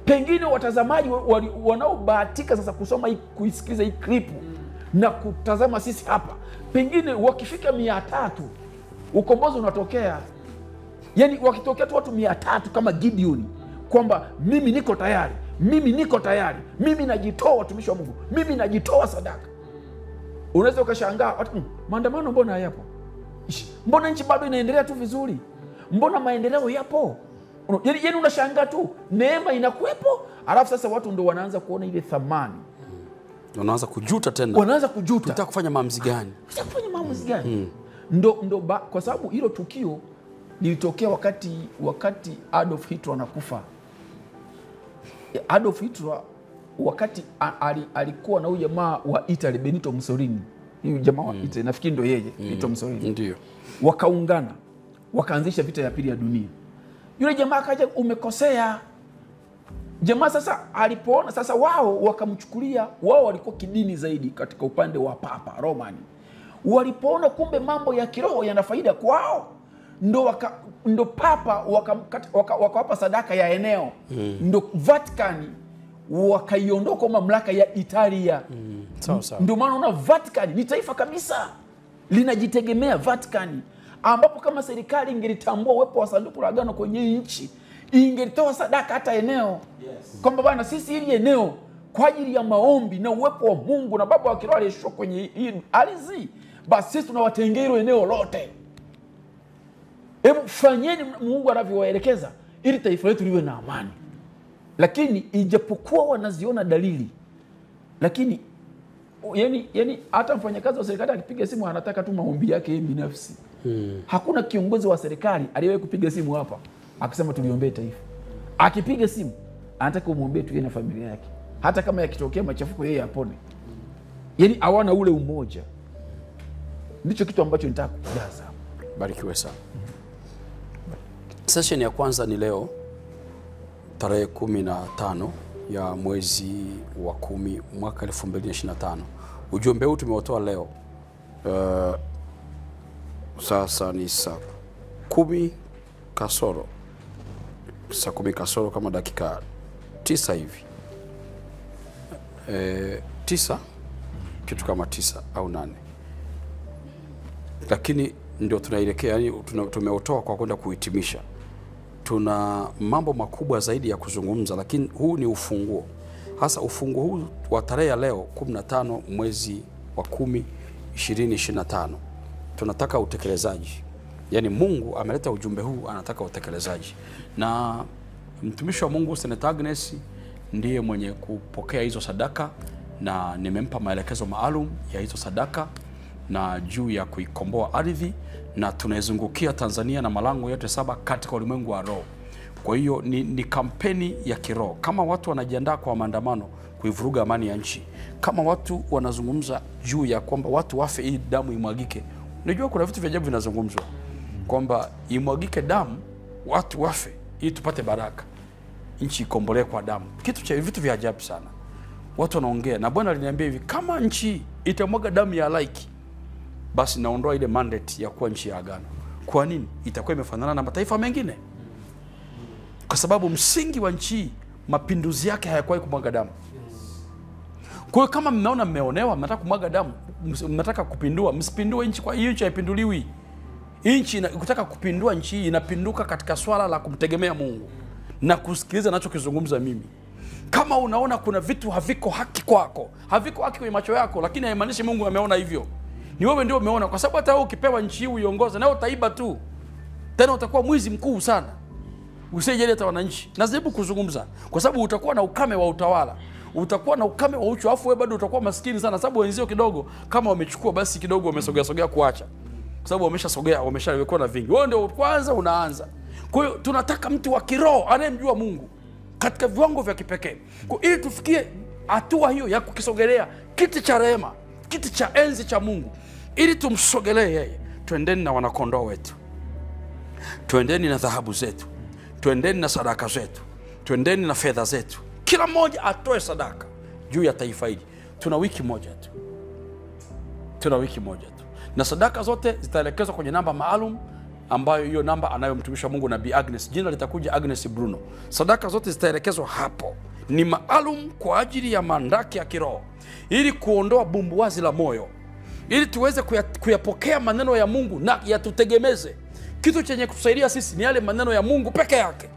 Pengine watazamaji wanaobahatika sasa kusoma kuisikiliza hii clip na kutazama sisi hapa, pengine wakifika 300 ukombozi unatokea. Yaani wakitokea tu watu 300 kama Gideon, kwamba mimi niko tayari, mimi najitoa, watumishi wa Mungu, mimi najitoa sadaka. Unaweza ukashangaa watu, maandamano mbona hayapo? Mbona nchi bado inaendelea tu vizuri? Mbona maendeleo yapo? Yaani unashangaa tu, neema inakuwepo, alafu sasa watu ndio wanaanza kuona ile thamani Wanaanza kujuta tena. Wanaanza kujuta. Tunataka kufanya maamuzi gani? Kufanya maamuzi gani? Kwa sababu hilo tukio lilitokea wakati Adolf Hitler anakufa. Adolf Hitler wakati alikuwa na huyu jamaa wa Italy Benito Mussolini. Huyu jamaa wa Italy nafikiri ndio yeye, Benito Mussolini. Ndio. Wakaungana, wakaanzisha vita ya pili ya dunia. Yule jamaa akaja, umekosea. Jamaa sasa alipoona sasa, wao wakamchukulia, wao walikuwa kidini zaidi katika upande wa Papa Romani. Walipoona kumbe mambo ya kiroho yana faida kwao, ndo Papa wakawapa sadaka ya eneo. Ndo Vatican wakaiondoa kwa mamlaka ya Italia. Sawa. Ndio maana una Vatican ni taifa kabisa, linajitegemea Vatican, ambapo kama serikali ingelitambua uwepo wa sanduku la agano kwenye nchi, ingelitoa sadaka hata eneo. Kwamba bwana, sisi hili eneo kwa ajili ya maombi na uwepo wa Mungu na Baba wa kiroho aliyeshuka kwenye hii ardhi, basi sisi tunawatengea hilo eneo lote. Hebu fanyeni Mungu anavyowaelekeza ili taifa letu liwe na amani. Lakini ijapokuwa wanaziona dalili, lakini yani hata mfanyakazi wa serikali akipiga simu anataka tu maombi yake yeye binafsi. Hakuna kiongozi wa serikali aliyewahi kupiga simu hapa akisema tuliombee taifa. Akipiga simu anataka umwombee tu yeye na familia yake, hata kama yakitokea machafuko yeye apone. Yani hawana ule umoja. Ndicho kitu ambacho nitaka kujaza. Barikiwe sana. Session ya kwanza ni leo tarehe 15 ya mwezi wa 10 mwaka 2025. Ujumbe huu tumeutoa leo. Sasa ni saa 10 kasoro. Saa 10 kasoro kama dakika 9 hivi. 9 kitu kama 9 au 8. Lakini ndio tunaelekea, yani tumeutoa kwa kwenda kuhitimisha. Tuna mambo makubwa zaidi ya kuzungumza, lakini huu ni ufunguo. Hasa ufunguo huu wa tarehe ya leo 15 mwezi wa 10 2025. Tunataka utekelezaji. Yani Mungu ameleta ujumbe huu, anataka utekelezaji. Na mtumishi wa Mungu Senator Agnes ndiye mwenye kupokea hizo sadaka, na nimempa maelekezo maalum ya hizo sadaka na juu ya kuikomboa ardhi, na tunaizungukia Tanzania na malango yote 7 katika ulimwengu wa roho. Kwa hiyo ni kampeni ya kiroho. Kama watu wanajiandaa kwa maandamano kuivuruga amani ya nchi, kama watu wanazungumza juu ya kwamba watu wafe ili damu imwagike. Unajua kuna vitu vya ajabu vinazungumzwa kwamba imwagike damu, watu wafe ili tupate baraka, nchi ikombolewe kwa damu. Vitu vya ajabu sana watu wanaongea. Na Bwana aliniambia hivi, kama nchi itamwaga damu ya halaiki, basi naondoa ile mandate ya kuwa nchi ya agano. Kwa nini? Itakuwa imefanana na mataifa mengine. Kwa sababu msingi wa nchi, mapinduzi yake hayakuwahi kumwaga damu. Kwa hiyo kama mnaona mmeonewa, mnataka kumwaga damu, mnataka kupindua, msipindue nchi. Kwa hiyo nchi haipinduliwi. Nchi ukitaka kupindua nchi inapinduka katika swala la kumtegemea Mungu na kusikiliza ninachokizungumza mimi. Kama unaona kuna vitu haviko haki kwako, haviko haki kwenye macho yako, lakini haimaanishi Mungu ameona hivyo. Ni wewe ndio umeona, kwa sababu hata wewe ukipewa nchi hii uiongoze, na utaiba tu. Tena utakuwa mwizi mkuu sana. Usijali hata wananchi. Najaribu kuzungumza kwa sababu utakuwa na ukame wa utawala. Utakuwa na ukame wa uchu, afu wewe bado utakuwa maskini sana, sababu wenzio kidogo kama wamechukua basi kidogo wamesogea kuacha. Kwa sababu wameshasogea, wameshawekwa na vingi. Wewe ndio kwanza unaanza. Kwa hiyo tunataka mtu wa kiroho anayemjua Mungu katika viwango vya kipekee. Kwa ili tufikie hatua hiyo ya kukisogelea kiti cha rehema, kiti cha enzi cha Mungu, ili tumsogelee yeye. Twendeni na wanakondoo wetu. Twendeni na dhahabu zetu. Twendeni na sadaka zetu. Twendeni na fedha zetu. Kila mmoja atoe sadaka juu ya taifa hili. Tuna wiki moja tu. Na sadaka zote zitaelekezwa kwenye namba maalum, ambayo hiyo namba anayo mtumishi wa Mungu Nabii Agnes. Jina litakuja Agnes Bruno. Sadaka zote zitaelekezwa hapo. Ni maalum kwa ajili ya mandaki ya kiroho, ili kuondoa bumbuwazi la moyo, ili tuweze kuyapokea maneno ya Mungu na yatutegemeze. Kitu chenye kutusaidia sisi ni yale maneno ya Mungu peke yake.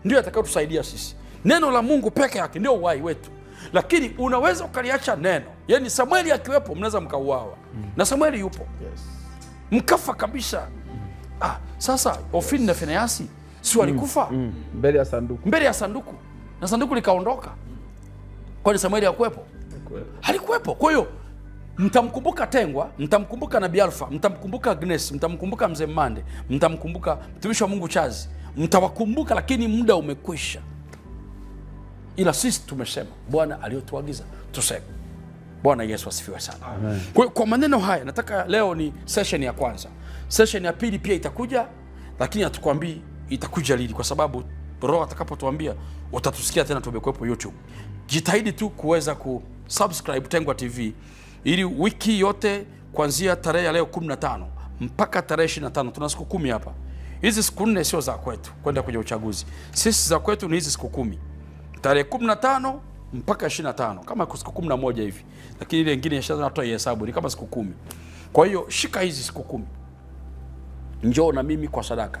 Ndio yatakayotusaidia sisi. Neno la Mungu peke yake ndio uhai wetu. Lakini unaweza ukaliacha neno. Yaani Samueli akiwepo mnaweza mkauawa. Na Samueli yupo. Yes. Mkafa kabisa. Sasa Ofini na Finehasi si walikufa mbele ya sanduku. Na sanduku likaondoka. Kwani Samueli hakuwepo? halikuwepo. Kwa hiyo mtamkumbuka Tengwa, mtamkumbuka Nabii Alfa, mtamkumbuka Agnes, mtamkumbuka Mzee Mande, mtamkumbuka mtumishi wa Mungu Chazi, mtawakumbuka, lakini muda umekwisha. Ila sisi tumesema Bwana aliyotuagiza tuseme. Bwana Yesu asifiwe sana. Kwa maneno haya nataka leo ni session ya kwanza. Session ya pili pia itakuja, lakini hatukwambii itakuja lini, kwa sababu Roho atakapotuambia utatusikia tena. Tumekuwepo YouTube. Jitahidi tu kuweza kusubscribe Tengwa TV ili wiki yote kuanzia tarehe ya leo 15 mpaka tarehe 25, tuna siku 10 hapa. Hizi siku 4 sio za kwetu kwenda kwenye uchaguzi. Sisi za kwetu ni hizi siku 10. Tarehe 15 mpaka 25, kama siku 11 hivi. Lakini ile nyingine natoa hesabu ni kama siku 10. Kwa hiyo shika hizi siku 10. Njoo na mimi kwa sadaka.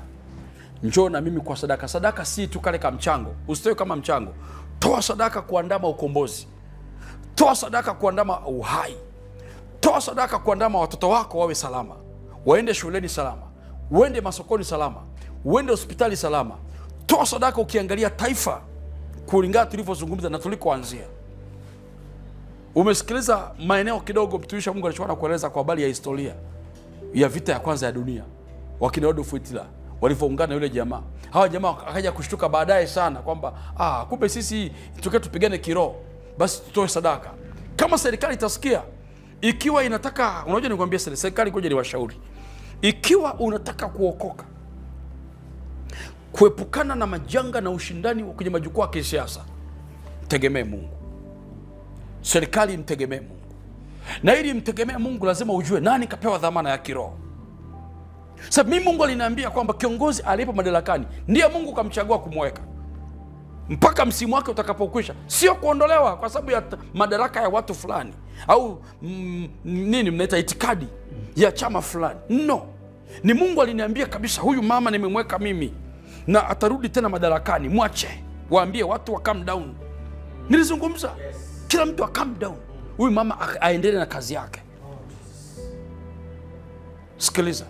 Njoo na mimi kwa sadaka. Sadaka si tu kale kama mchango. Usitoe kama mchango. Toa sadaka kuandama ukombozi. Toa sadaka kuandama uhai. Toa sadaka kuandama watoto wako wawe salama. Waende shuleni salama. Uende masokoni salama. Uende hospitali salama. Toa sadaka ukiangalia taifa kulingana tulivyozungumza na tulikoanzia. Umesikiliza maeneo kidogo mtumishi wa Mungu alichokuwa anakueleza kwa habari ya historia ya vita ya kwanza ya dunia. Wakina Adolf Hitler walivyoungana yule jamaa. Hawa jamaa akaja kushtuka baadaye sana kwamba kumbe sisi tupigane kiroho, basi tutoe sadaka. Kama serikali itasikia, ikiwa inataka, unajua nikwambia serikali, ngoja niwashauri. Ikiwa unataka kuokoka, kuepukana na majanga na ushindani kwenye majukwaa ya kisiasa, mtegemee Mungu. Serikali mtegemee Mungu. Na ili mtegemee Mungu lazima ujue nani kapewa dhamana ya kiroho. Sasa mimi Mungu aliniambia kwamba kiongozi alipo madarakani ndiye Mungu kamchagua kumweka mpaka msimu wake utakapokwisha, sio kuondolewa kwa sababu ya madaraka ya watu fulani au nini mnaita itikadi ya chama fulani. No. Ni Mungu aliniambia kabisa, huyu mama nimemweka mimi na atarudi tena madarakani, mwache. Waambie watu wa calm down. Nilizungumza. Kila mtu wa calm down. Huyu mama aendelee na kazi yake. Sikiliza.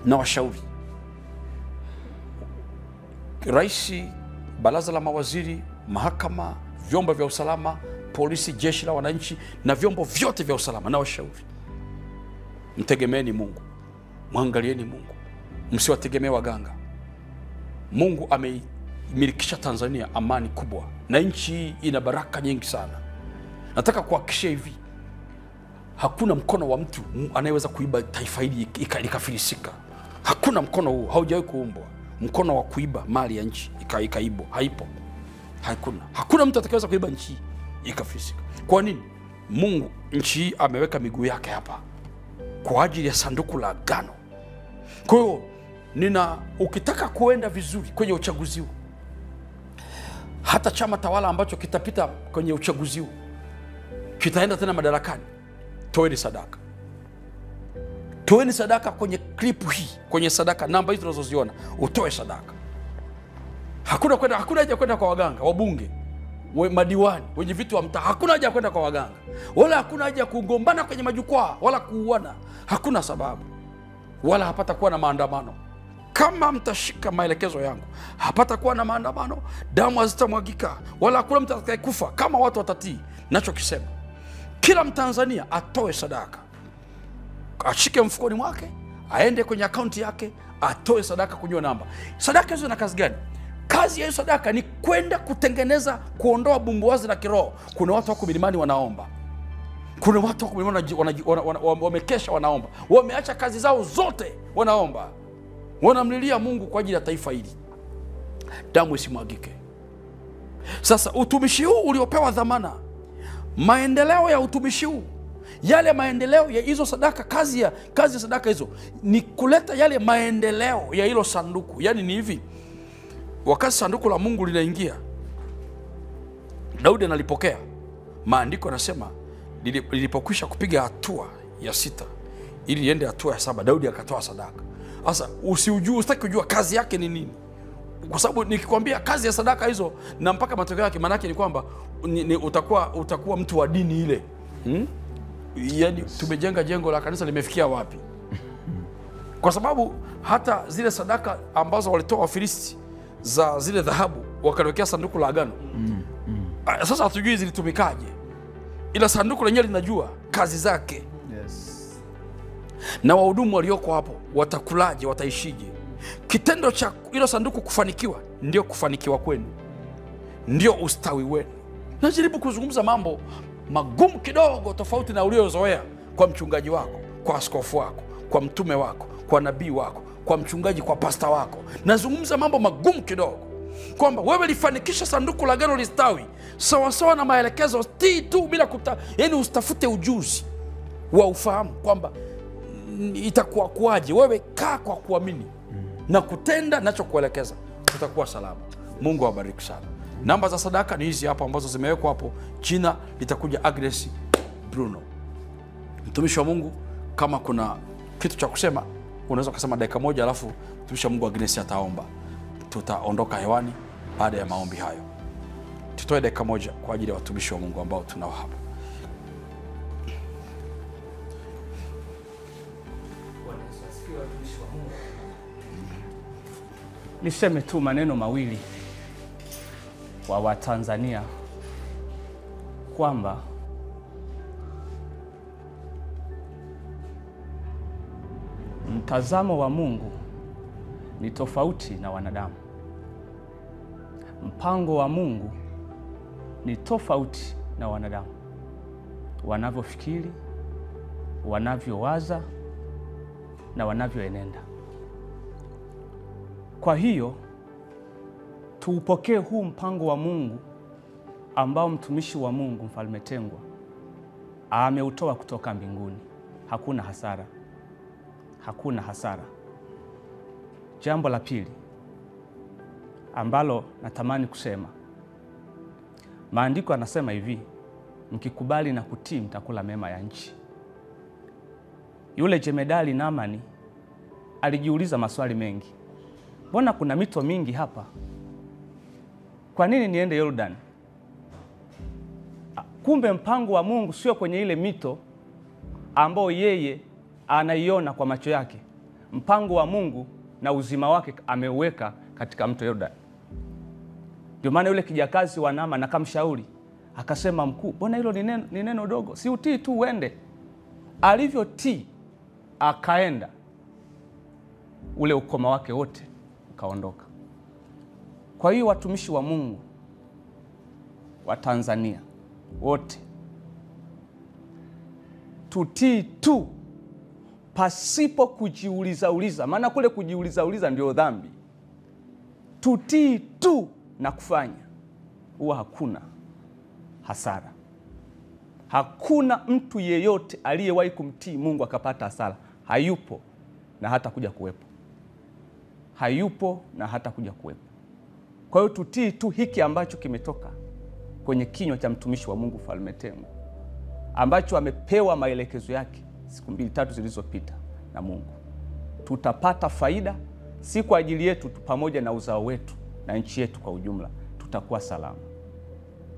Na washauri. Rais, baraza la mawaziri, mahakama, vyombo vya usalama, polisi, jeshi la wananchi na vyombo vyote vya usalama, na washauri. Mtegemeeni Mungu. Mwangalieni Mungu. Msiwategemee waganga. Mungu amemilikisha Tanzania amani kubwa na nchi hii ina baraka nyingi sana. Nataka kuhakikishia hivi, hakuna mkono wa mtu anayeweza kuiba taifa hili likafilisika. Hakuna mkono huo, haujawahi kuumbwa. Mkono wa kuiba mali ya nchi ikaibo, haipo. Hakuna mtu atakayeweza kuiba nchi ikafilisika. Kwa nini? Mungu nchi hii ameweka miguu yake hapa kwa ajili ya sanduku la agano. Kwa hiyo ukitaka kuenda vizuri kwenye uchaguzi huu, hata chama tawala ambacho kitapita kwenye uchaguzi huu kitaenda tena madarakani, toeni sadaka. Toeni sadaka kwenye clip hii, kwenye sadaka namba hizi tunazoziona, utoe sadaka. Hakuna haja kwenda kwa waganga, wabunge, madiwani, wenye vitu wa mtaa. Hakuna haja kwenda kwa waganga. Wala hakuna haja kugombana kwenye majukwaa wala kuuana. Hakuna sababu. Wala hapata kuwa na maandamano. Kama mtashika maelekezo yangu, hapata kuwa na maandamano, damu hazitamwagika, wala hakuna mtu atakayekufa kama watu watatii ninachokisema. Kila Mtanzania atoe sadaka. Ashike mfukoni mwake, aende kwenye akaunti yake, atoe sadaka kunywa namba. Sadaka hizo na kazi gani? Kazi ya hiyo sadaka ni kwenda kutengeneza, kuondoa bumbuazi na kiroho. Kuna watu wako milimani wanaomba. Kuna watu wako milimani wamekesha wanaomba. Wameacha kazi zao zote wanaomba. Wanamlilia Mungu kwa ajili ya taifa hili. Damu isimwagike. Sasa utumishi huu uliopewa dhamana, maendeleo ya utumishi huu, yale maendeleo ya hizo sadaka, kazi ya sadaka hizo ni kuleta yale maendeleo ya hilo sanduku. Yaani ni hivi, wakati sanduku la Mungu linaingia, Daudi analipokea. Maandiko yanasema lilipokwisha kupiga hatua ya 6 ili iende hatua ya 7, Daudi akatoa sadaka. Sasa usitaki kujua kazi yake ni nini. Kwa sababu nikikwambia kazi ya sadaka hizo na mpaka matokeo yake, maana yake ni kwamba utakuwa mtu wa dini ile. Yaani tumejenga jengo la kanisa limefikia wapi? Kwa sababu hata zile sadaka ambazo walitoa Wafilisti za zile dhahabu wakawekea sanduku la agano. Sasa hatujui zilitumikaje. ila sanduku lenyewe linajua kazi zake. Yes. Na wahudumu walioko hapo watakulaje, wataishije? Kitendo cha hilo sanduku kufanikiwa ndio kufanikiwa kwenu, ndio ustawi wenu. Najaribu kuzungumza mambo magumu kidogo, tofauti na uliozoea kwa mchungaji wako, kwa askofu wako, kwa mtume wako, kwa nabii wako, kwa mchungaji, kwa pasta wako. Nazungumza mambo magumu kidogo, kwamba wewe lifanikisha sanduku la agano listawi sawasawa na maelekezo, tii tu bila yani usitafute ujuzi wa ufahamu kwamba itakuwa kuaje. Wewe kaa kwa kuamini na kutenda nachokuelekeza, tutakuwa salama. Mungu awabariki sana. Namba za sadaka ni hizi hapa ambazo zimewekwa hapo. Jina litakuja Agnes Bruno. Mtumishi wa Mungu, kama kuna kitu cha kusema unaweza kusema dakika moja, alafu mtumishi wa Mungu Agnes ataomba. Tutaondoka hewani baada ya maombi hayo. Tutoe dakika moja kwa ajili ya watumishi wa Mungu ambao tunao hapa. Niseme tu maneno mawili kwa Watanzania kwamba mtazamo wa Mungu ni tofauti na wanadamu. Mpango wa Mungu ni tofauti na wanadamu, wanavyofikiri, wanavyowaza na wanavyoenenda. Kwa hiyo tuupokee huu mpango wa Mungu ambao mtumishi wa Mungu Mfalme Tengwa ameutoa kutoka mbinguni. Hakuna hasara, hakuna hasara. Jambo la pili ambalo natamani kusema, maandiko yanasema hivi, mkikubali na kutii mtakula mema ya nchi. Yule jemedali Naamani alijiuliza maswali mengi. Mbona kuna mito mingi hapa? Kwa nini niende Yordan? Kumbe mpango wa Mungu sio kwenye ile mito ambao yeye anaiona kwa macho yake. Mpango wa Mungu na uzima wake ameuweka katika mto Yordan. Ndio maana yule kijakazi wa Naamani akamshauri, akasema, mkuu, mbona hilo ni neno dogo, si utii tu uende? Alivyotii akaenda, ule ukoma wake wote ukaondoka. Kwa hiyo watumishi wa Mungu wa Tanzania wote, tutii tu pasipo kujiuliza, maana kule kujiuliza ndio dhambi. Tutii tu na kufanya, huwa hakuna hasara. Hakuna mtu yeyote aliyewahi kumtii Mungu akapata hasara. Hayupo na hata kuja kuwepo. Hayupo na hata kuja kuwepo. Kwa hiyo tutii tu hiki ambacho kimetoka kwenye kinywa cha mtumishi wa Mungu Mfalme Tengwa, ambacho amepewa maelekezo yake siku 2-3 zilizopita na Mungu. Tutapata faida, si kwa ajili yetu tu, pamoja na uzao wetu na nchi yetu kwa ujumla. Tutakuwa salama.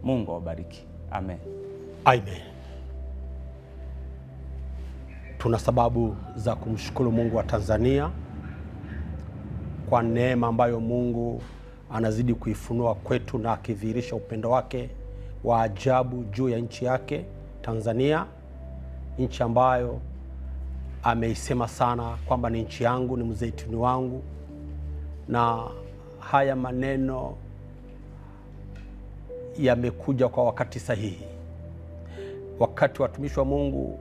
Mungu awabariki. Amen. Amen. Tuna sababu za kumshukuru Mungu wa Tanzania kwa neema ambayo Mungu anazidi kuifunua kwetu na akidhihirisha upendo wake wa ajabu juu ya nchi yake Tanzania, nchi ambayo ameisema sana kwamba ni nchi yangu, ni mzeituni wangu. Na haya maneno yamekuja kwa wakati sahihi, wakati watumishi wa Mungu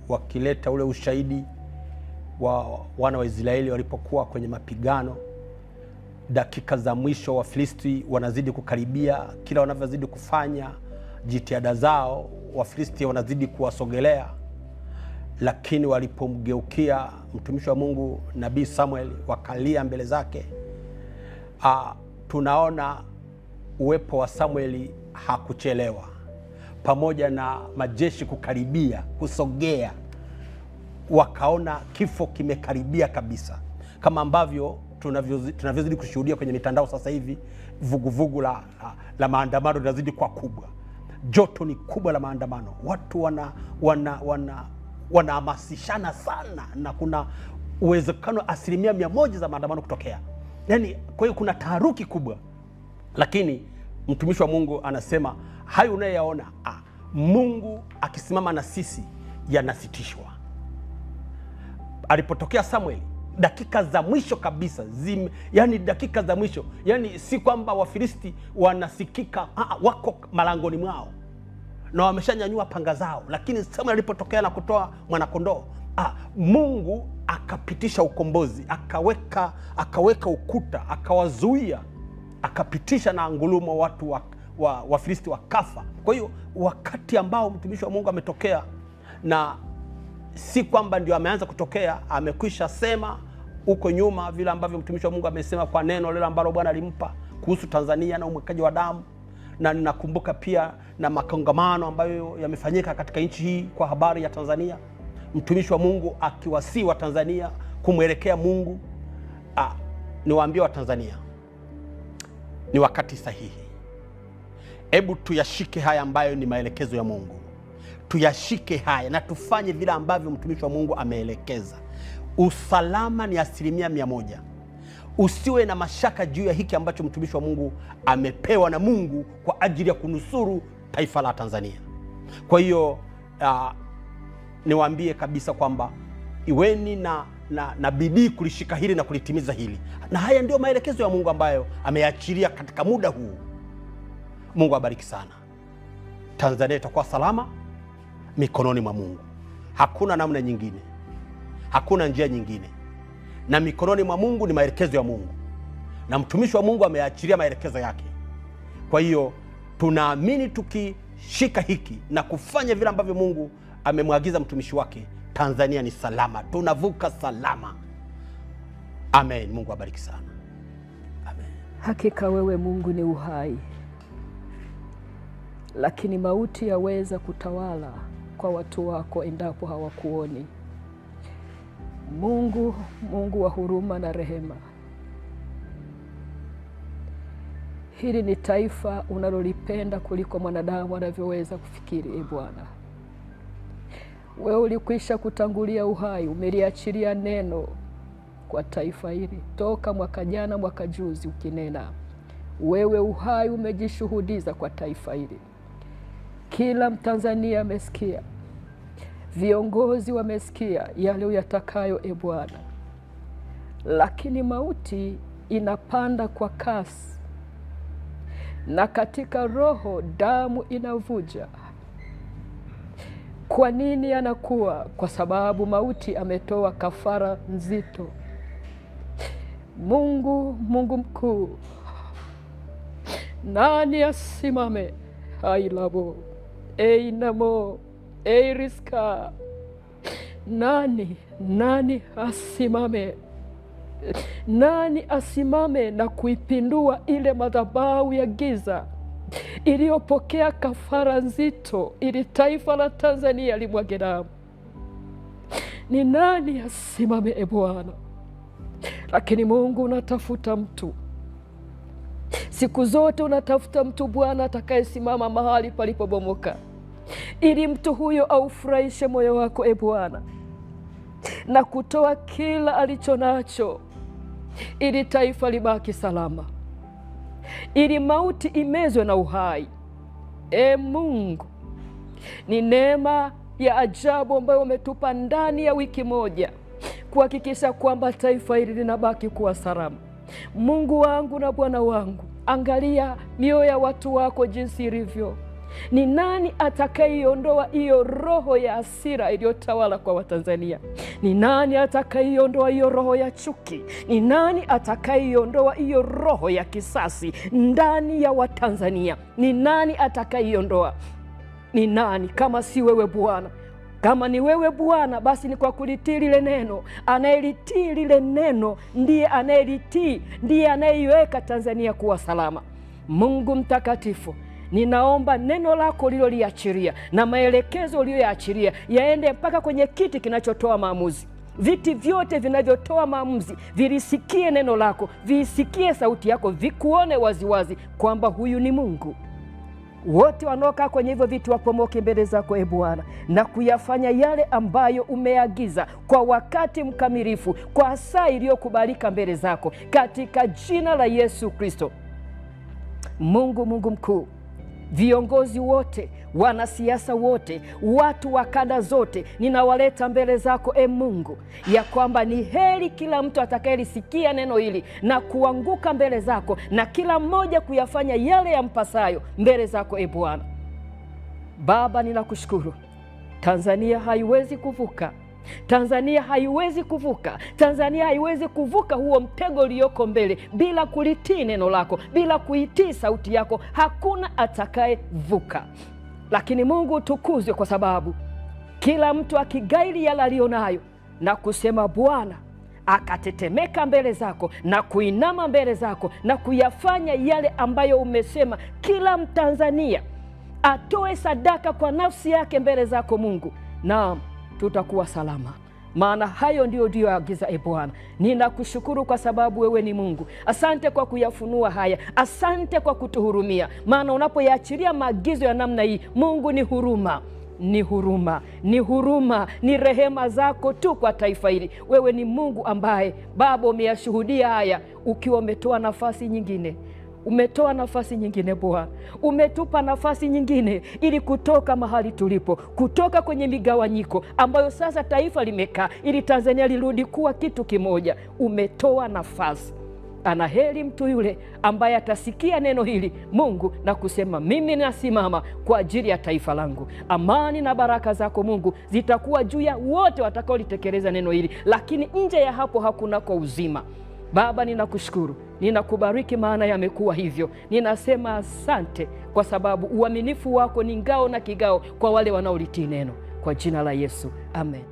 wakileta ule ushahidi wa wana wa Israeli walipokuwa kwenye mapigano. Dakika za mwisho Wafilisti wanazidi kukaribia, kila wanavyozidi kufanya jitihada zao Wafilisti wanazidi kuwasogelea. Lakini walipomgeukia mtumishi wa Mungu Nabii Samuel wakalia mbele zake, tunaona uwepo wa Samueli hakuchelewa. Pamoja na majeshi kukaribia, kusogea, wakaona kifo kimekaribia kabisa. Kama ambavyo tunavyozidi kushuhudia kwenye mitandao sasa hivi, vuguvugu la maandamano linazidi kwa kubwa. Joto ni kubwa la maandamano. Watu wanahamasishana sana, na kuna uwezekano 100% za maandamano kutokea. Yaani, kwa hiyo kuna taharuki kubwa. Lakini mtumishi wa Mungu anasema hayo unayoyaona Mungu akisimama na sisi yanasitishwa. Alipotokea Samueli, dakika za mwisho kabisa, yani dakika za mwisho, yani si kwamba Wafilisti wanasikika, wako malangoni mwao na wameshanyanyua panga zao, lakini Samueli alipotokea na kutoa mwanakondoo, Mungu akapitisha ukombozi, akaweka ukuta, akawazuia, akapitisha na ngulumo, watu Wafilisti wakafa. Kwa hiyo wakati ambao mtumishi wa Mungu ametokea, na si kwamba ndio ameanza kutokea, amekwisha sema uko nyuma vile ambavyo mtumishi wa Mungu amesema kwa neno lile ambalo Bwana alimpa kuhusu Tanzania na umwagaji wa damu. Na ninakumbuka pia na makongamano ambayo yamefanyika katika nchi hii kwa habari ya Tanzania, mtumishi wa Mungu akiwasihi wa Tanzania kumwelekea Mungu. Niwaambie wa Tanzania, ni wakati sahihi. Hebu tuyashike haya ambayo ni maelekezo ya Mungu. Tuyashike haya na tufanye vile ambavyo mtumishi wa Mungu ameelekeza. Usalama ni 100%. Usiwe na mashaka juu ya hiki ambacho mtumishi wa Mungu amepewa na Mungu kwa ajili ya kunusuru taifa la Tanzania. Kwa hiyo niwaambie kabisa kwamba iweni na bidii kulishika hili na kulitimiza hili. Na haya ndio maelekezo ya Mungu ambayo ameachilia katika muda huu. Mungu abariki sana. Tanzania itakuwa salama mikononi mwa Mungu. Hakuna namna nyingine. Hakuna njia nyingine. Na mikononi mwa Mungu ni maelekezo ya Mungu. Na mtumishi wa Mungu ameachilia maelekezo yake. Kwa hiyo tunaamini tukishika hiki na kufanya vile ambavyo Mungu amemwagiza mtumishi wake, Tanzania ni salama. Tunavuka salama. Amen. Mungu abariki sana. Amen. Hakika wewe Mungu ni uhai, lakini mauti yaweza kutawala kwa watu wako endapo hawakuoni. Mungu wa huruma na rehema, hili ni taifa unalolipenda kuliko mwanadamu anavyoweza kufikiri. Bwana, wewe ulikwisha kutangulia uhai, umeliachilia neno kwa taifa hili toka mwaka jana, mwaka juzi, ukinena wewe uhai umejishuhudiza kwa taifa hili. Kila Mtanzania amesikia, viongozi wamesikia yale uyatakayo Bwana, lakini mauti inapanda kwa kasi, na katika roho damu inavuja. Kwa nini anakuwa? Kwa sababu mauti ametoa kafara nzito. Mungu mkuu, nani asimame? Ailabo, Einamo, Eiriska, nani asimame? Nani asimame na kuipindua ile madhabahu ya giza iliyopokea kafara nzito ili taifa la Tanzania limwage damu? Ni nani asimame Bwana? Lakini Mungu unatafuta mtu. Siku zote unatafuta mtu Bwana atakayesimama mahali palipobomoka, ili mtu huyo aufurahishe moyo wako Bwana, na kutoa kila alichonacho ili taifa libaki salama, ili mauti imezwe na uhai. Mungu, ni neema ya ajabu ambayo umetupa ndani ya wiki moja kuhakikisha kwamba taifa hili linabaki kuwa salama. Mungu wangu na Bwana wangu, angalia mioyo ya watu wako jinsi ilivyo. Ni nani atakayeiondoa hiyo roho ya hasira iliyotawala kwa Watanzania? Ni nani atakayeiondoa hiyo roho ya chuki? Ni nani atakayeiondoa hiyo roho ya kisasi ndani ya Watanzania? Ni nani atakayeiondoa? Ni nani kama si wewe Bwana? Kama ni wewe Bwana, basi ni kwa kulitii lile neno. Anayelitii lile neno ndiye anayelitii, ndiye anayeiweka Tanzania kuwa salama. Mungu mtakatifu, ninaomba neno lako liloliachilia na maelekezo uliyoyaachilia yaende mpaka kwenye kiti kinachotoa maamuzi. Viti vyote vinavyotoa maamuzi vilisikie neno lako, visikie sauti yako, vikuone waziwazi kwamba huyu ni Mungu. Wote wanaokaa kwenye hivyo vitu wapomoke mbele zako Bwana, na kuyafanya yale ambayo umeagiza kwa wakati mkamilifu, kwa saa iliyokubalika mbele zako, katika jina la Yesu Kristo. Mungu mkuu, viongozi wote, wanasiasa wote, watu wa kada zote, ninawaleta mbele zako Mungu, ya kwamba ni heri kila mtu atakayelisikia neno hili na kuanguka mbele zako, na kila mmoja kuyafanya yale yampasayo mbele zako Bwana. Baba, ninakushukuru. Tanzania haiwezi kuvuka. Tanzania haiwezi kuvuka. Tanzania haiwezi kuvuka huo mtego ulioko mbele bila kulitii neno lako, bila kuitii sauti yako. Hakuna atakayevuka. Lakini Mungu utukuzwe, kwa sababu kila mtu akigairi yale alionayo na kusema Bwana, akatetemeka mbele zako na kuinama mbele zako na kuyafanya yale ambayo umesema, kila Mtanzania atoe sadaka kwa nafsi yake mbele zako Mungu, naam, tutakuwa salama. Maana hayo ndio agiza Bwana. Ninakushukuru kwa sababu wewe ni Mungu. Asante kwa kuyafunua haya. Asante kwa kutuhurumia. Maana unapoyaachilia maagizo ya namna hii, Mungu, ni huruma. Ni huruma, ni huruma, ni rehema zako tu kwa taifa hili. Wewe ni Mungu ambaye Baba umeyashuhudia haya, ukiwa umetoa nafasi nyingine. Umetoa nafasi nyingine Bwana, umetupa nafasi nyingine ili kutoka mahali tulipo, kutoka kwenye migawanyiko ambayo sasa taifa limekaa, ili Tanzania lirudi kuwa kitu kimoja. Umetoa nafasi. Anaheri mtu yule ambaye atasikia neno hili Mungu na kusema, mimi nasimama kwa ajili ya taifa langu. Amani na baraka zako Mungu zitakuwa juu ya wote watakaolitekeleza neno hili, lakini nje ya hapo hakuna kwa uzima. Baba, ninakushukuru, ninakubariki, maana yamekuwa hivyo. Ninasema asante kwa sababu uaminifu wako ni ngao na kigao kwa wale wanaolitii neno. Kwa jina la Yesu, amen.